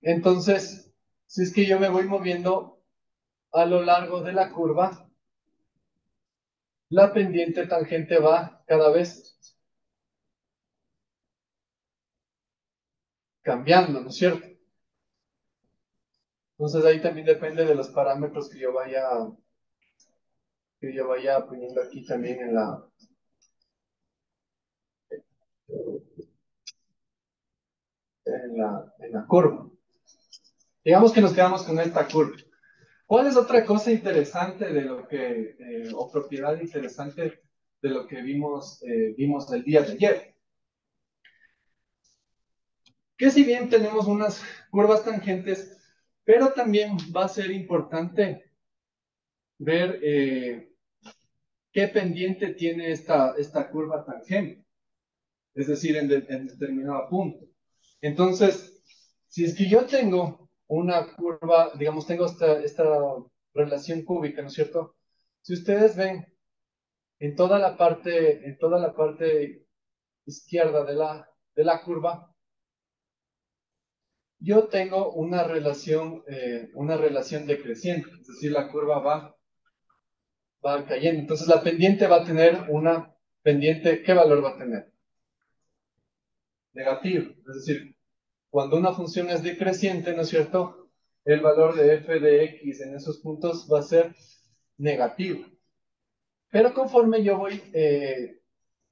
Entonces, si es que yo me voy moviendo a lo largo de la curva, la pendiente tangente va cada vez cambiando, ¿no es cierto? Entonces ahí también depende de los parámetros que yo vaya poniendo aquí también en la curva. Digamos que nos quedamos con esta curva. ¿Cuál es otra cosa interesante de lo que, o propiedad interesante de lo que vimos el día de ayer? Que si bien tenemos unas curvas tangentes, pero también va a ser importante ver qué pendiente tiene esta curva tangente, es decir, en determinado punto. Entonces, si es que yo tengo una curva, digamos, tengo esta relación cúbica, ¿no es cierto? Si ustedes ven en toda la parte izquierda de la curva, yo tengo una relación decreciente, es decir, la curva va cayendo. Entonces, la pendiente va a tener una pendiente, ¿qué valor va a tener? Negativo. Es decir, cuando una función es decreciente, ¿no es cierto? El valor de f de x en esos puntos va a ser negativo. Pero conforme yo voy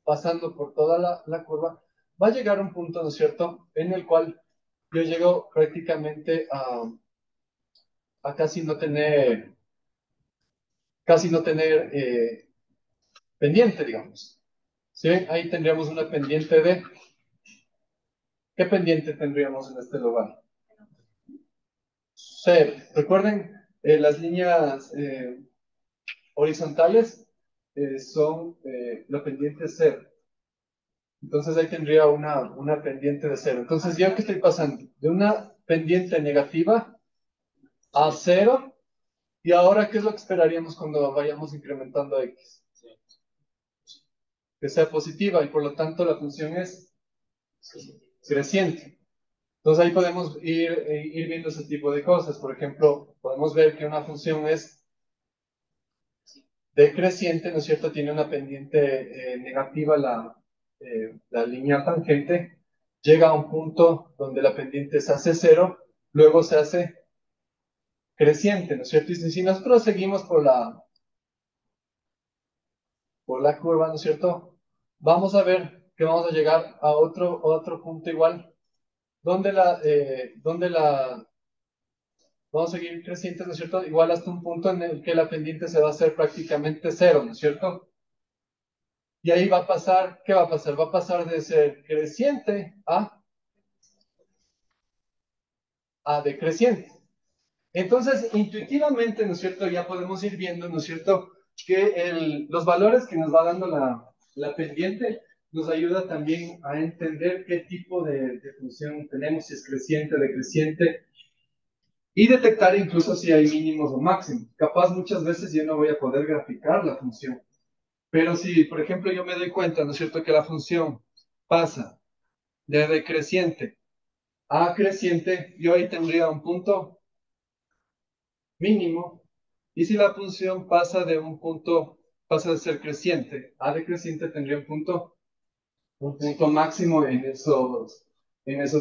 pasando por toda la curva, va a llegar un punto, ¿no es cierto?, en el cual yo llego prácticamente a casi no tener pendiente, digamos. ¿Sí? Ahí tendríamos una pendiente de... ¿Qué pendiente tendríamos en este lugar? Cero. Recuerden, las líneas horizontales son la pendiente cero. Entonces ahí tendría una pendiente de cero. Entonces, ¿yo qué estoy pasando? De una pendiente negativa a cero. Y ahora, ¿qué es lo que esperaríamos cuando vayamos incrementando x? Que sea positiva y por lo tanto la función es creciente. Entonces ahí podemos ir viendo ese tipo de cosas. Por ejemplo, podemos ver que una función es decreciente, ¿no es cierto? Tiene una pendiente negativa la línea tangente. Llega a un punto donde la pendiente se hace cero, luego se hace creciente, ¿no es cierto? Y si nosotros seguimos por la curva, ¿no es cierto? Vamos a ver que vamos a llegar a otro punto igual, donde vamos a seguir crecientes, ¿no es cierto? Igual hasta un punto en el que la pendiente se va a hacer prácticamente cero, ¿no es cierto? Y ahí va a pasar, ¿qué va a pasar? Va a pasar de ser creciente a decreciente. Entonces, intuitivamente, ¿no es cierto? Ya podemos ir viendo, ¿no es cierto? Que los valores que nos va dando la pendiente nos ayuda también a entender qué tipo de función tenemos, si es creciente, decreciente, y detectar incluso si hay mínimos o máximos. Capaz muchas veces yo no voy a poder graficar la función, pero si, por ejemplo, yo me doy cuenta, ¿no es cierto?, que la función pasa de decreciente a creciente, yo ahí tendría un punto mínimo. Y si la función pasa pasa de ser creciente a decreciente, tendría un punto máximo en esos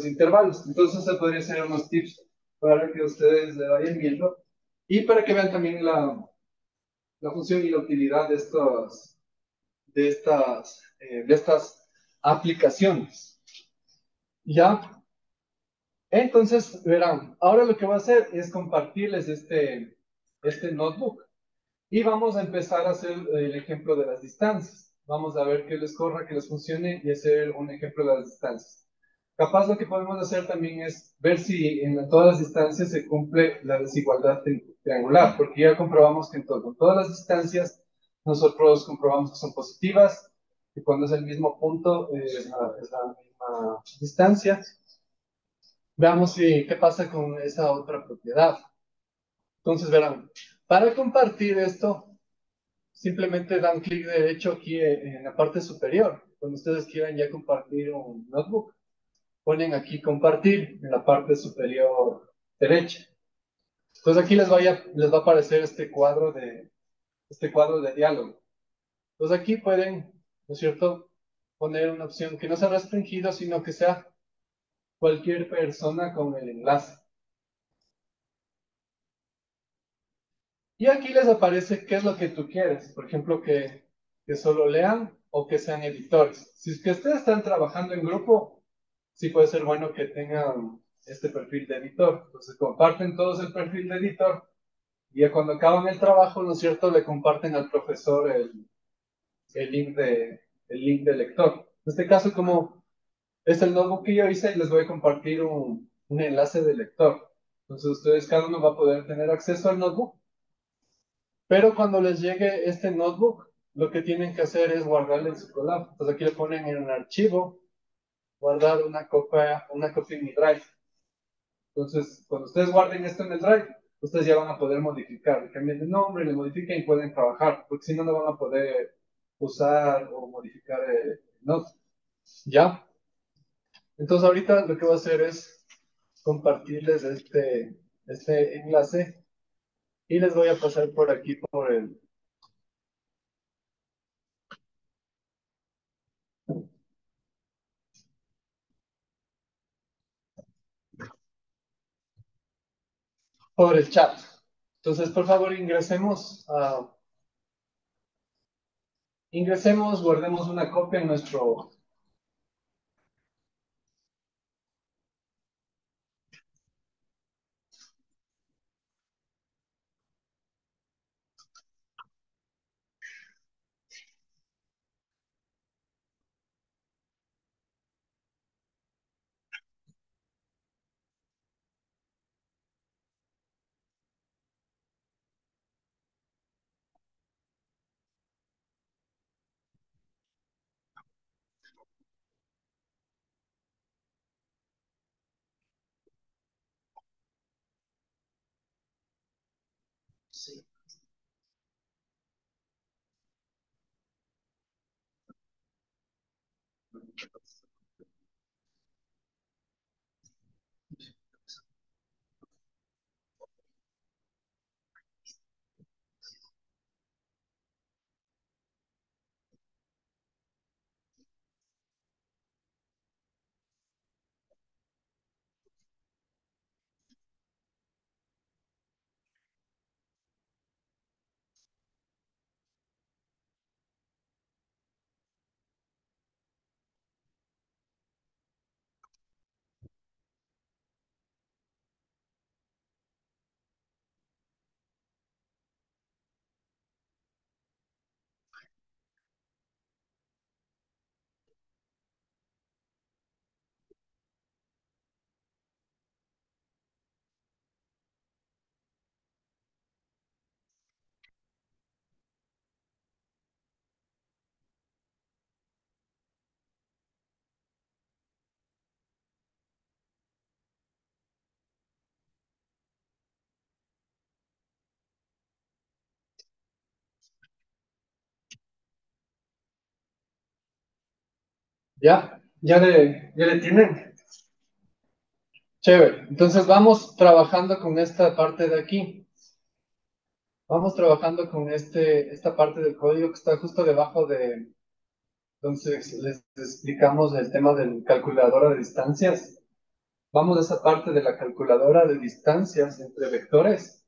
intervalos. Entonces, se podría ser unos tips para que ustedes le vayan viendo y para que vean también la función y la utilidad de estas aplicaciones. ¿Ya? Entonces, verán, ahora lo que voy a hacer es compartirles este notebook. Y vamos a empezar a hacer el ejemplo de las distancias. Vamos a ver qué les corra, qué les funcione y hacer un ejemplo de las distancias. Capaz lo que podemos hacer también es ver si en todas las distancias se cumple la desigualdad triangular, porque ya comprobamos que en todas las distancias nosotros comprobamos que son positivas y cuando es el mismo punto es la misma distancia. Veamos qué pasa con esa otra propiedad. Entonces verán, para compartir esto, simplemente dan clic derecho aquí en la parte superior, cuando ustedes quieran ya compartir un notebook. ponen aquí compartir en la parte superior derecha. Entonces aquí les va a aparecer este cuadro de diálogo. Entonces aquí pueden, ¿no es cierto?, poner una opción que no sea restringido, sino que sea cualquier persona con el enlace. Y aquí les aparece qué es lo que tú quieres. Por ejemplo, que solo lean o que sean editores. Si es que ustedes están trabajando en grupo, sí puede ser bueno que tengan este perfil de editor. Entonces comparten todos el perfil de editor y ya cuando acaban el trabajo, ¿no es cierto?, le comparten al profesor el link el link de lector. En este caso, como es el notebook que yo hice, les voy a compartir un enlace de lector. Entonces ustedes cada uno va a poder tener acceso al notebook, pero cuando les llegue este notebook, lo que tienen que hacer es guardarlo en su collab. Entonces aquí le ponen en un archivo, guardar una copia en mi drive. Entonces, cuando ustedes guarden esto en el drive, ustedes ya van a poder modificar, le cambian de nombre, le modifican y pueden trabajar, porque si no, no van a poder usar o modificar Note. ¿Ya? Entonces ahorita lo que voy a hacer es compartirles este enlace y les voy a pasar por aquí por el chat. Entonces, por favor, ingresemos, guardemos una copia en nuestro... Sí. ¿Ya? Ya le tienen? Chévere. Entonces vamos trabajando con esta parte de aquí. Vamos trabajando con esta parte del código que está justo debajo de... Entonces les explicamos el tema del calculadora de distancias. Vamos a esa parte de la calculadora de distancias entre vectores.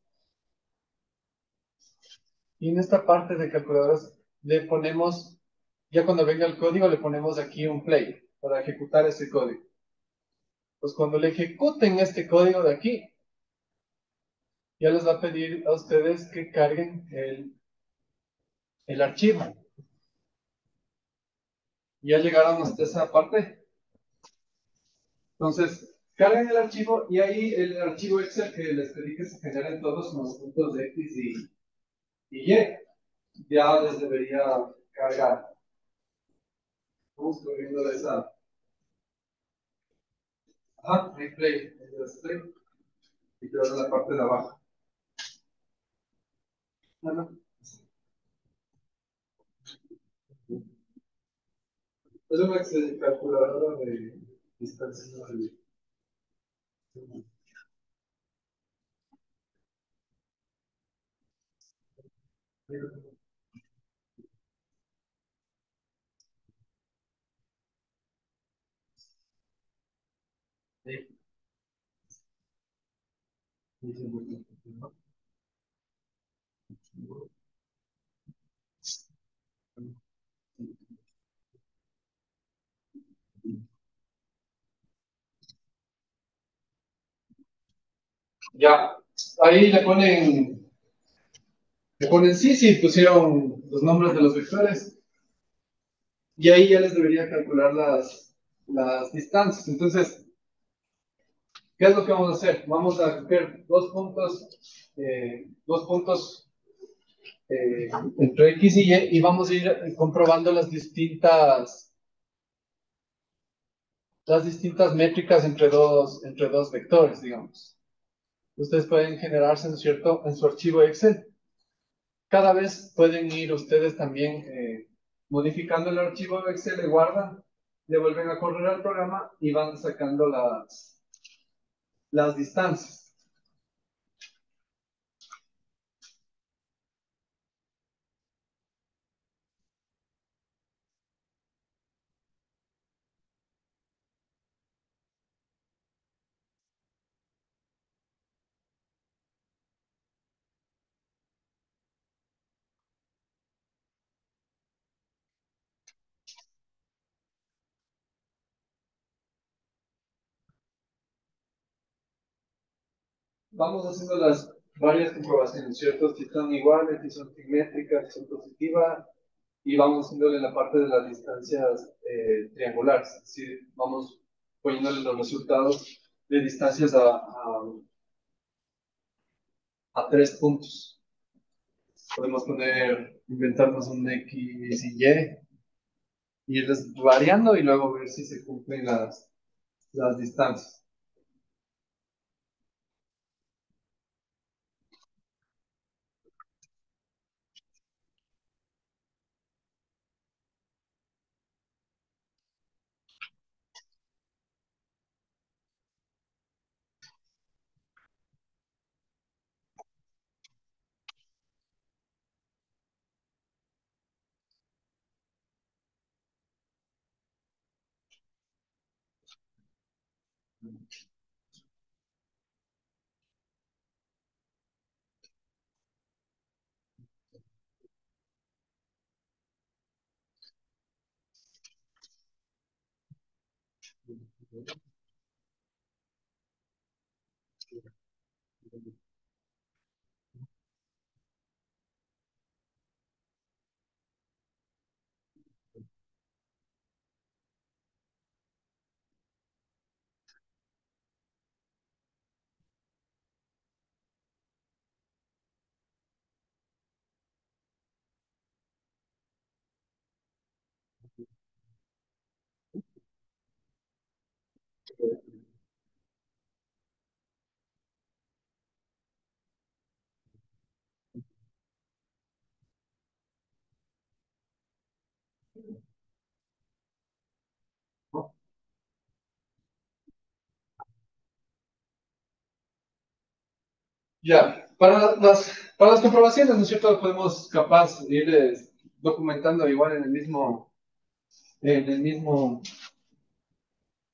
Y en esta parte de calculadoras le ponemos, ya cuando venga el código, le ponemos aquí un play para ejecutar ese código. Pues cuando le ejecuten este código de aquí, ya les va a pedir a ustedes que carguen el archivo. Ya llegaron hasta esa parte. Entonces, carguen el archivo y ahí el archivo Excel que les pedí que se generen todos los puntos de X y Y, ya les debería cargar. Vamos corriendo de esa. Ajá, replay. Play. Y te vas a la parte de abajo. No, no. Es una calculadora de distancias no reales. Ya, ahí le ponen sí, sí, pusieron los nombres de los vectores y ahí ya les debería calcular las distancias. Entonces, ¿qué es lo que vamos a hacer? Vamos a coger dos puntos entre X y Y y vamos a ir comprobando las distintas métricas entre dos vectores, digamos. Ustedes pueden generarse, ¿no es cierto?, en su archivo Excel. Cada vez pueden ir ustedes también modificando el archivo de Excel, le guardan, le vuelven a correr al programa y van sacando las distancias. Vamos haciendo las varias comprobaciones, ¿cierto? Si son iguales, si son simétricas, si son positivas, y vamos haciéndole la parte de las distancias triangulares, es decir, vamos poniéndole los resultados de distancias a 3 puntos. Podemos inventarnos un X y Y, irles variando y luego ver si se cumplen las distancias. Ya, para las comprobaciones, ¿no es cierto? Podemos capaz ir documentando igual en el mismo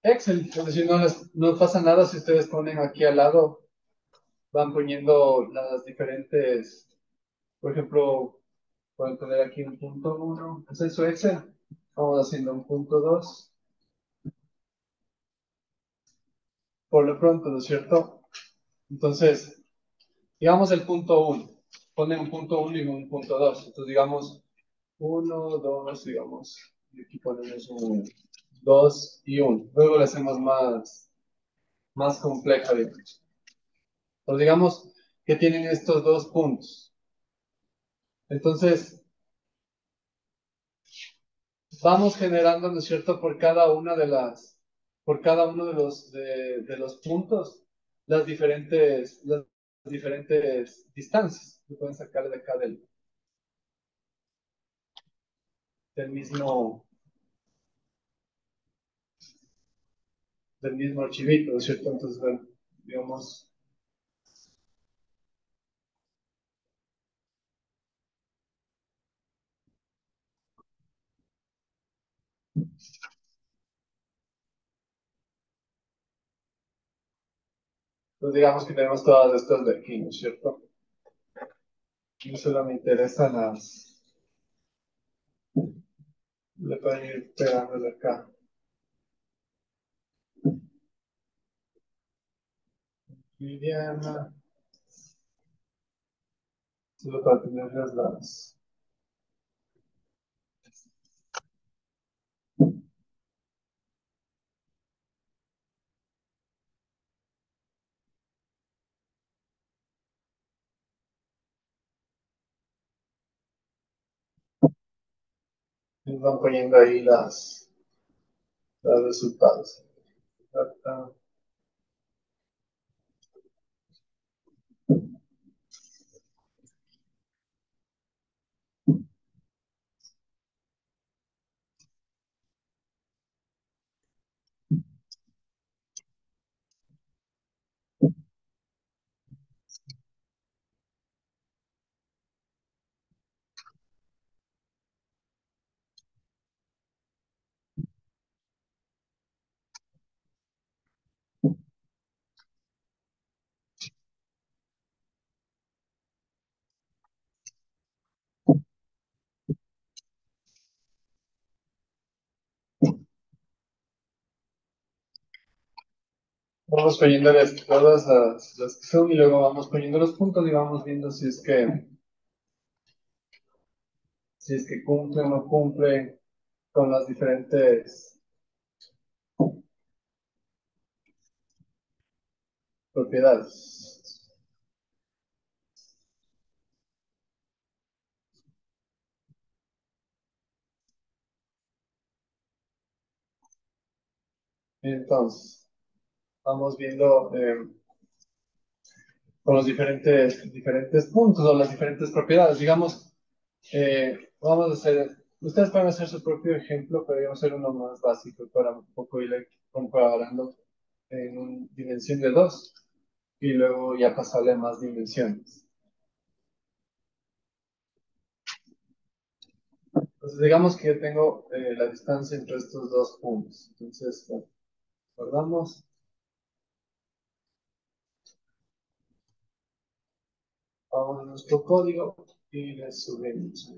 Excel. Es decir, no pasa nada si ustedes ponen aquí al lado, van poniendo las diferentes, por ejemplo, pueden poner aquí un punto 1, es en su Excel. Vamos haciendo un punto 2, por lo pronto, ¿no es cierto? Entonces, digamos el punto 1. Ponen un punto 1 y un punto 2. Entonces, digamos 1, 2, digamos. Y aquí ponemos un 2 y 1. Luego le hacemos más compleja, digamos. Entonces, digamos que tienen estos dos puntos. Entonces, vamos generando, ¿no es cierto?, por cada uno de los puntos, las diferentes distancias que pueden sacar de acá del mismo, del mismo archivito, ¿no es cierto? Entonces, bueno, digamos, pues digamos que tenemos todas estas de aquí, ¿no es cierto? Y solo me interesan las, le pueden ir pegándole acá. Viviana, solo para tenerlas las, y van poniendo ahí las, los resultados. Acá. Vamos poniéndoles todas las que son y luego vamos poniendo los puntos y vamos viendo si es que cumple o no cumple con las diferentes propiedades. Entonces, vamos viendo con los diferentes puntos o las diferentes propiedades. Digamos, vamos a hacer, ustedes pueden hacer su propio ejemplo, pero vamos a hacer uno más básico para un poco ir comparando en una dimensión de 2 y luego ya pasarle a más dimensiones. Entonces, digamos que yo tengo la distancia entre estos dos puntos. Entonces, bueno, guardamos, vamos a nuestro código y le subimos.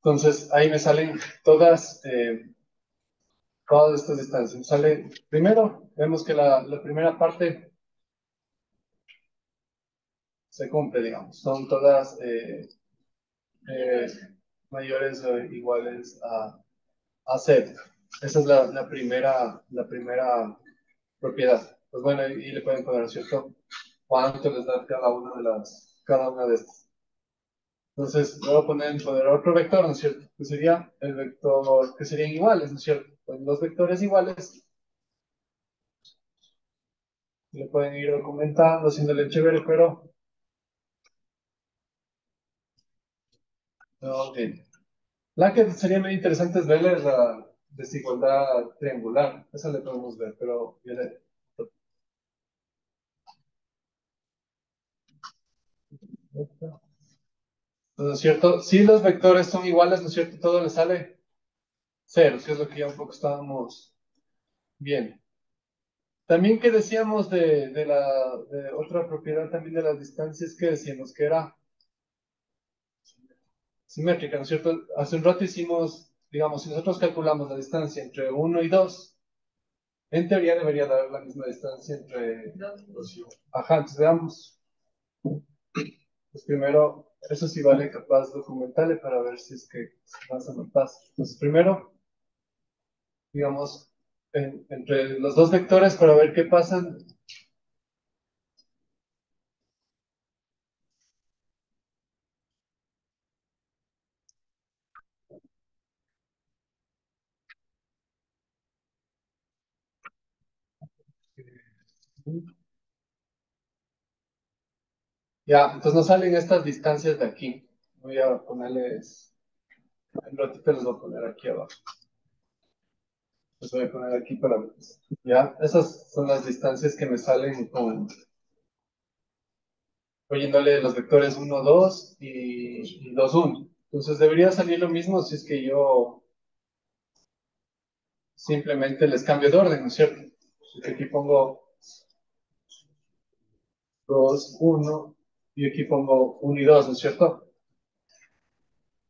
Entonces, ahí me salen todas estas distancias. Sale, primero, vemos que la primera parte se cumple, digamos. Son todas eh, mayores o iguales a Z. Esa es la primera propiedad. Pues bueno, y le pueden poner, ¿cierto? ¿Cuánto les da cada una de estas? Entonces, le voy a poner otro vector, ¿no es cierto? Que sería el vector, que serían iguales, ¿no es cierto? Pues los vectores iguales le pueden ir documentando, haciéndole chévere, pero no, bien. La que sería muy interesante es verla es la desigualdad triangular. Esa le podemos ver, pero ¿no es cierto? Si los vectores son iguales, ¿no es cierto? Todo le sale cero, que es lo que ya un poco estábamos viendo. También que decíamos de otra propiedad también de las distancias que decíamos que era simétrica, ¿no es cierto? Hace un rato hicimos, digamos, si nosotros calculamos la distancia entre uno y 2, en teoría debería dar la misma distancia entre los. Ajá, entonces veamos. Pues primero, eso sí vale capaz documentarle para ver si es que pasa o no pasa. Entonces primero, digamos, entre los dos vectores para ver qué pasan. Ya, entonces nos salen estas distancias de aquí. Voy a ponerles, un ratito les voy a poner aquí abajo. Les voy a poner aquí para ver. Ya, esas son las distancias que me salen con, poniéndole los vectores 1, 2 y 2, 1. Entonces debería salir lo mismo si es que yo simplemente les cambio de orden, ¿no es cierto? Si aquí pongo 2, 1 y aquí pongo 1 y 2, ¿no es cierto?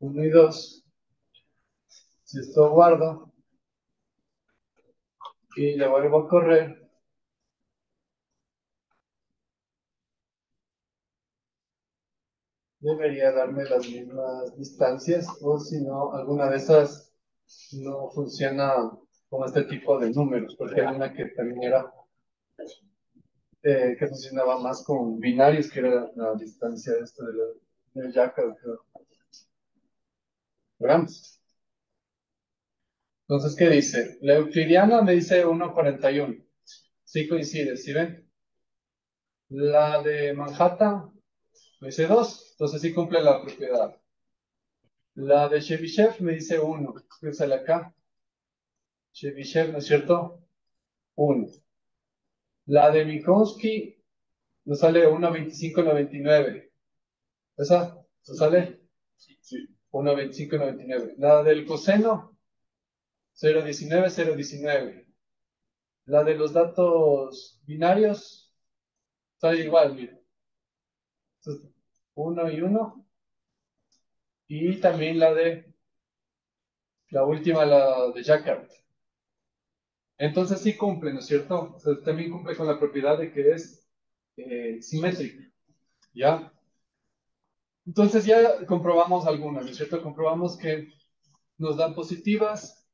1 y 2. Si esto guardo y le vuelvo a correr, debería darme las mismas distancias, o si no, alguna de esas no funciona con este tipo de números, porque hay una que también era, que funcionaba más con binarios, que era la distancia de esto del Jackal, programas. Entonces, ¿qué dice? La euclidiana me dice 1,41. Sí coincide, ¿sí ven? La de Manhattan me dice 2, entonces sí cumple la propiedad. La de Chebyshev me dice 1, que sale acá. Chebyshev, ¿no es cierto? 1. La de Minkowski nos sale 1,2599. ¿Esa? ¿Nos sale? Sí. 1,2599. La del coseno, 0,19, 0,19. La de los datos binarios, sale igual, mira. 1 y 1. Y también la última, la de Jacquard. Entonces sí cumple, ¿no es cierto? O sea, también cumple con la propiedad de que es simétrica, ¿ya? Entonces ya comprobamos algunas, ¿no es cierto? Comprobamos que nos dan positivas,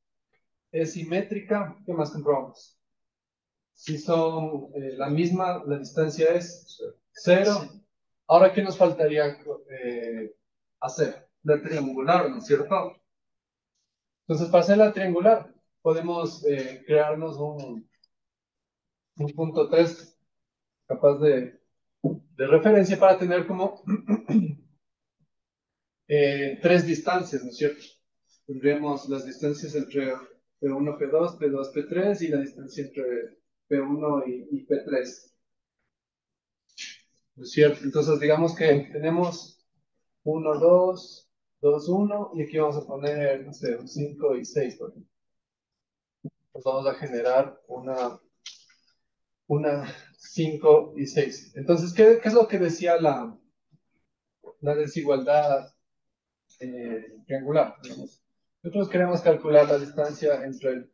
es simétrica. ¿Qué más comprobamos? Si son la misma, la distancia es 0. Ahora, ¿qué nos faltaría hacer? La triangular, ¿no es cierto? Entonces, para hacer la triangular, podemos crearnos un punto 3 capaz de referencia para tener como tres distancias, ¿no es cierto? Tendríamos las distancias entre P1, P2, P2, P3 y la distancia entre P1 y P3, ¿no es cierto? Entonces, digamos que tenemos 1, 2, 2, 1 y aquí vamos a poner, no sé, un 5 y 6, por ejemplo. Pues vamos a generar una 5 y 6. Entonces, ¿qué es lo que decía la desigualdad triangular? Nosotros queremos calcular la distancia entre el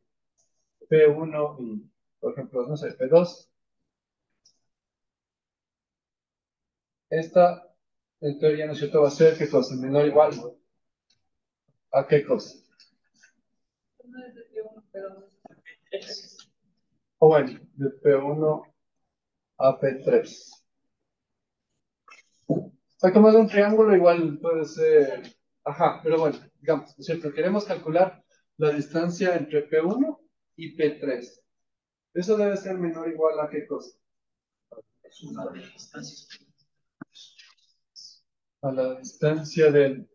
P1 y, por ejemplo, no sé, P2. Esta, en teoría, ¿no es cierto?, va a ser, ¿qué cosa? Menor o igual a qué cosa. No es de que uno, pero O bueno, de P1 a P3. O sea, como es un triángulo, igual puede ser. Ajá, pero bueno, digamos, ¿no es cierto? Queremos calcular la distancia entre P1 y P3. Eso debe ser menor o igual a qué cosa. A la distancia del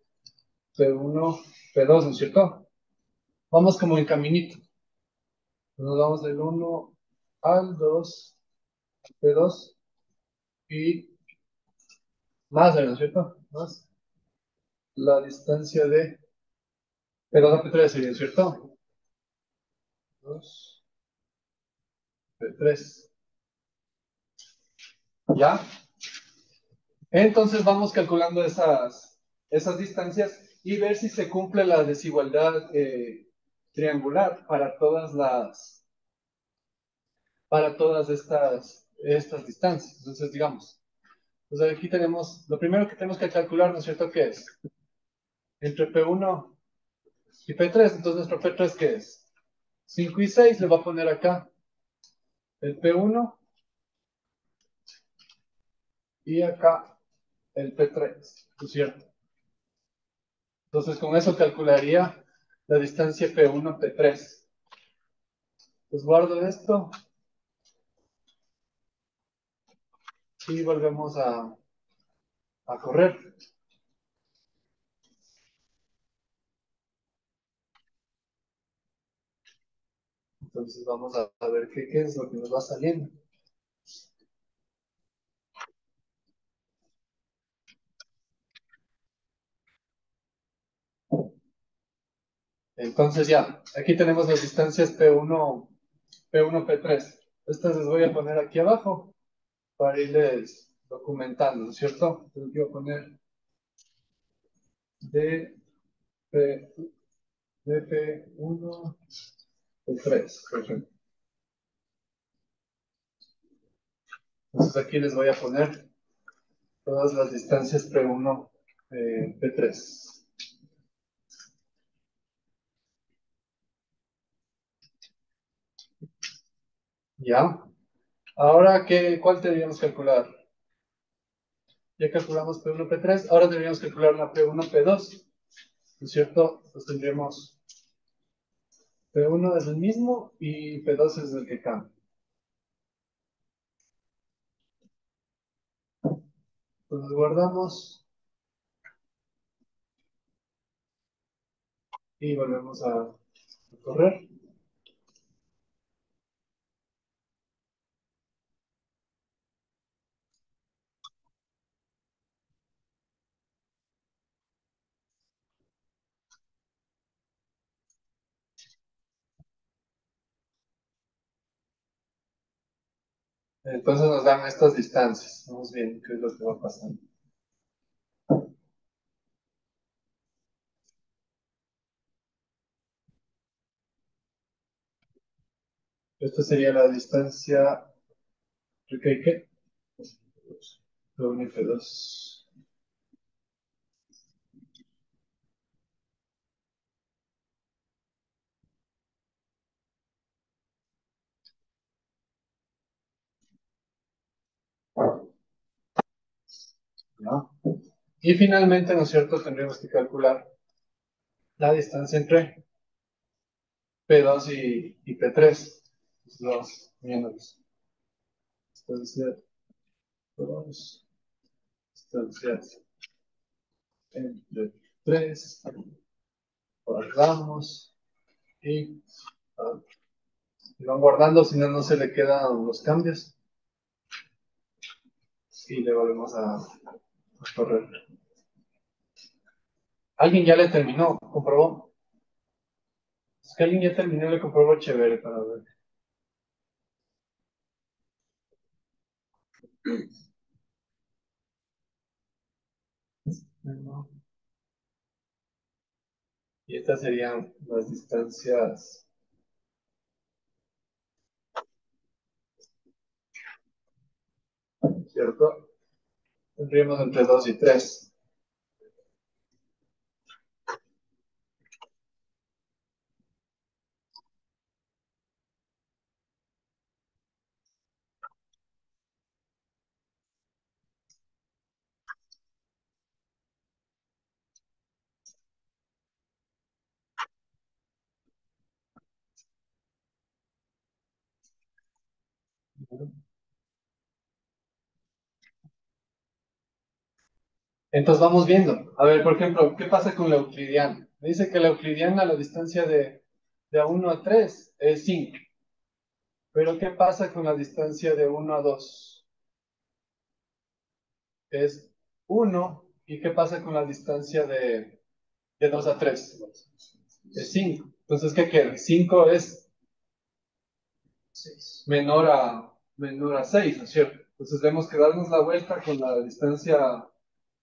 P1, P2, ¿no es cierto? Vamos como en caminito. Nos vamos del 1 al 2, P2 y más, ¿no es cierto? Más la distancia de P2 a P3 sería, ¿cierto? 2, P3. ¿Ya? Entonces vamos calculando esas distancias y ver si se cumple la desigualdad triangular para todas estas distancias. Entonces, digamos, pues aquí tenemos, lo primero que tenemos que calcular, ¿no es cierto? ¿Qué es? Entre P1 y P3, entonces nuestro P3, ¿qué es? 5 y 6, le voy a poner acá el P1 y acá el P3, ¿no es cierto? Entonces con eso calcularía la distancia P1-P3. Pues guardo esto y volvemos a a correr. Entonces vamos a ver qué es lo que nos va saliendo. Entonces ya, aquí tenemos las distancias P1, P1, P3. Estas les voy a poner aquí abajo para irles documentando, ¿no es cierto? Entonces voy a poner DP, DP1, P3, por ejemplo. Entonces aquí les voy a poner todas las distancias P1, P3. ¿Ya? Ahora, ¿cuál deberíamos calcular? Ya calculamos P1, P3. Ahora deberíamos calcular la P1, P2. ¿No es cierto? Pues tendríamos P1 es el mismo y P2 es el que cambia. Entonces guardamos y volvemos a correr. Entonces nos dan estas distancias. Vamos viendo qué es lo que va pasando. Esta sería la distancia. ¿Qué? P1 y P2. ¿No? Y finalmente, ¿no es cierto? Tendríamos que calcular la distancia entre P2 y P3. Los miembros. Distancia 2. Distancias entre 3. Guardamos. Y van guardando, si no, no se le quedan los cambios. Y le volvemos a correr. ¿Alguien ya le terminó? ¿Comprobó? Es que alguien ya terminó y le comprobó chévere para ver. No. Y estas serían las distancias. ¿Cierto? Tendríamos entre 2 y 3. Entonces vamos viendo. A ver, por ejemplo, ¿qué pasa con la euclidiana? Me dice que la euclidiana, la distancia de A1 a 3 es 5. Pero ¿qué pasa con la distancia de 1 a 2? Es 1. ¿Y qué pasa con la distancia de 2 a 3? Es 5. Entonces, ¿qué queda? 5 es menor a 6, ¿no es cierto? Entonces tenemos que darnos la vuelta con la distancia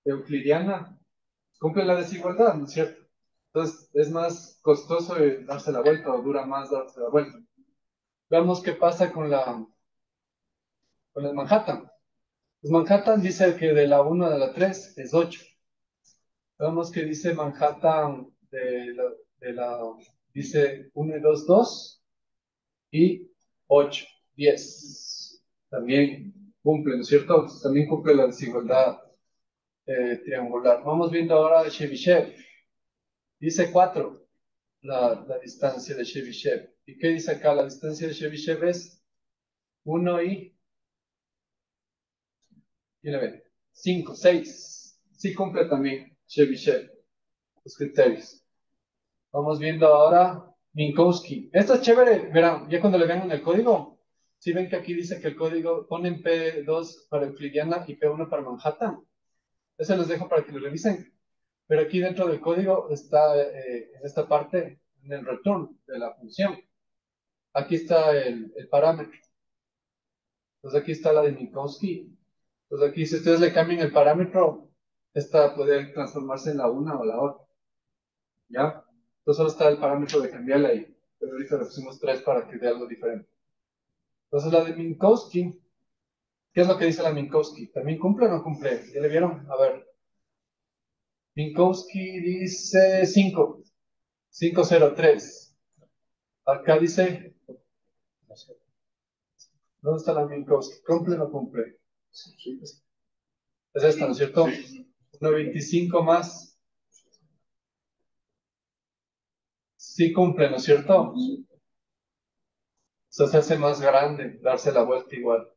euclidiana. Cumple la desigualdad, ¿no es cierto? Entonces es más costoso darse la vuelta o dura más darse la vuelta. Veamos qué pasa con el Manhattan. Pues Manhattan dice que de la 1 a la 3 es 8. Veamos que dice Manhattan dice 1 y 2, 2 y 8, 10. También cumple, ¿no es cierto? También cumple la desigualdad triangular. Vamos viendo ahora Chebyshev. Dice 4 la distancia de Chebyshev. ¿Y qué dice acá? La distancia de Chebyshev es 1 y le ven, 5, 6. sí cumple también Chebyshev, los criterios. Vamos viendo ahora Minkowski. Esto es chévere, verán, ya cuando le vean en el código, si ven que aquí dice que el código ponen P2 para Euclidiana y P1 para Manhattan. Eso les dejo para que lo revisen. Pero aquí dentro del código está, en esta parte, en el return de la función. Aquí está el parámetro. Entonces aquí está la de Minkowski. Entonces aquí si ustedes le cambian el parámetro, esta puede transformarse en la una o la otra. ¿Ya? Entonces solo está el parámetro de cambiarla ahí. Pero ahorita le pusimos 3 para que dé algo diferente. Entonces la de Minkowski, ¿qué es lo que dice la Minkowski? ¿También cumple o no cumple? ¿Ya le vieron? A ver. Minkowski dice 5. 503. Acá dice, ¿dónde está la Minkowski? ¿Cumple o no cumple? Es esta, ¿no es cierto? 1.25 más. Sí cumple, ¿no es cierto? O sea, se hace más grande, darse la vuelta igual.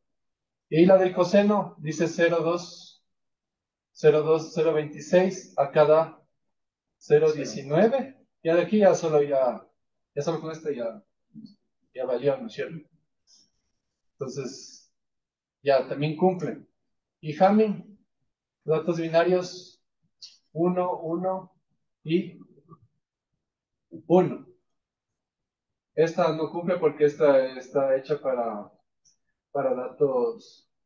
Y la del coseno dice 0.2, 0.2, 0.26, acá da 0.19. Ya de aquí ya solo con este ya valió, ¿no es cierto? Entonces, ya también cumple. Y Hamming, datos binarios 1, 1 y 1. Esta no cumple porque esta está hecha para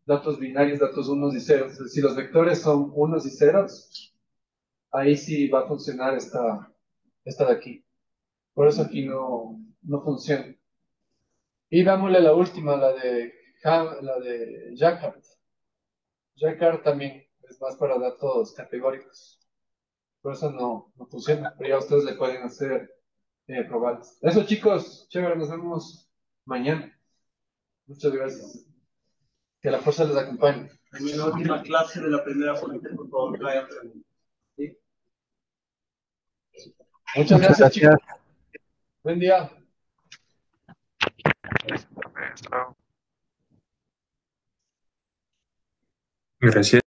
datos binarios, datos unos y ceros. Si los vectores son unos y ceros, ahí sí va a funcionar esta de aquí. Por eso aquí no funciona. Y dámosle la última, la de Jacquard. Jacquard también es más para datos categóricos. Por eso no funciona. Pero ya ustedes le pueden hacer probables. Eso, chicos. Chévere, nos vemos mañana. Muchas gracias. Que la fuerza les acompañe. En la última clase de la primera fuente, por favor, traigan preguntas. ¿Sí? Muchas gracias, chicos. Buen día. Gracias.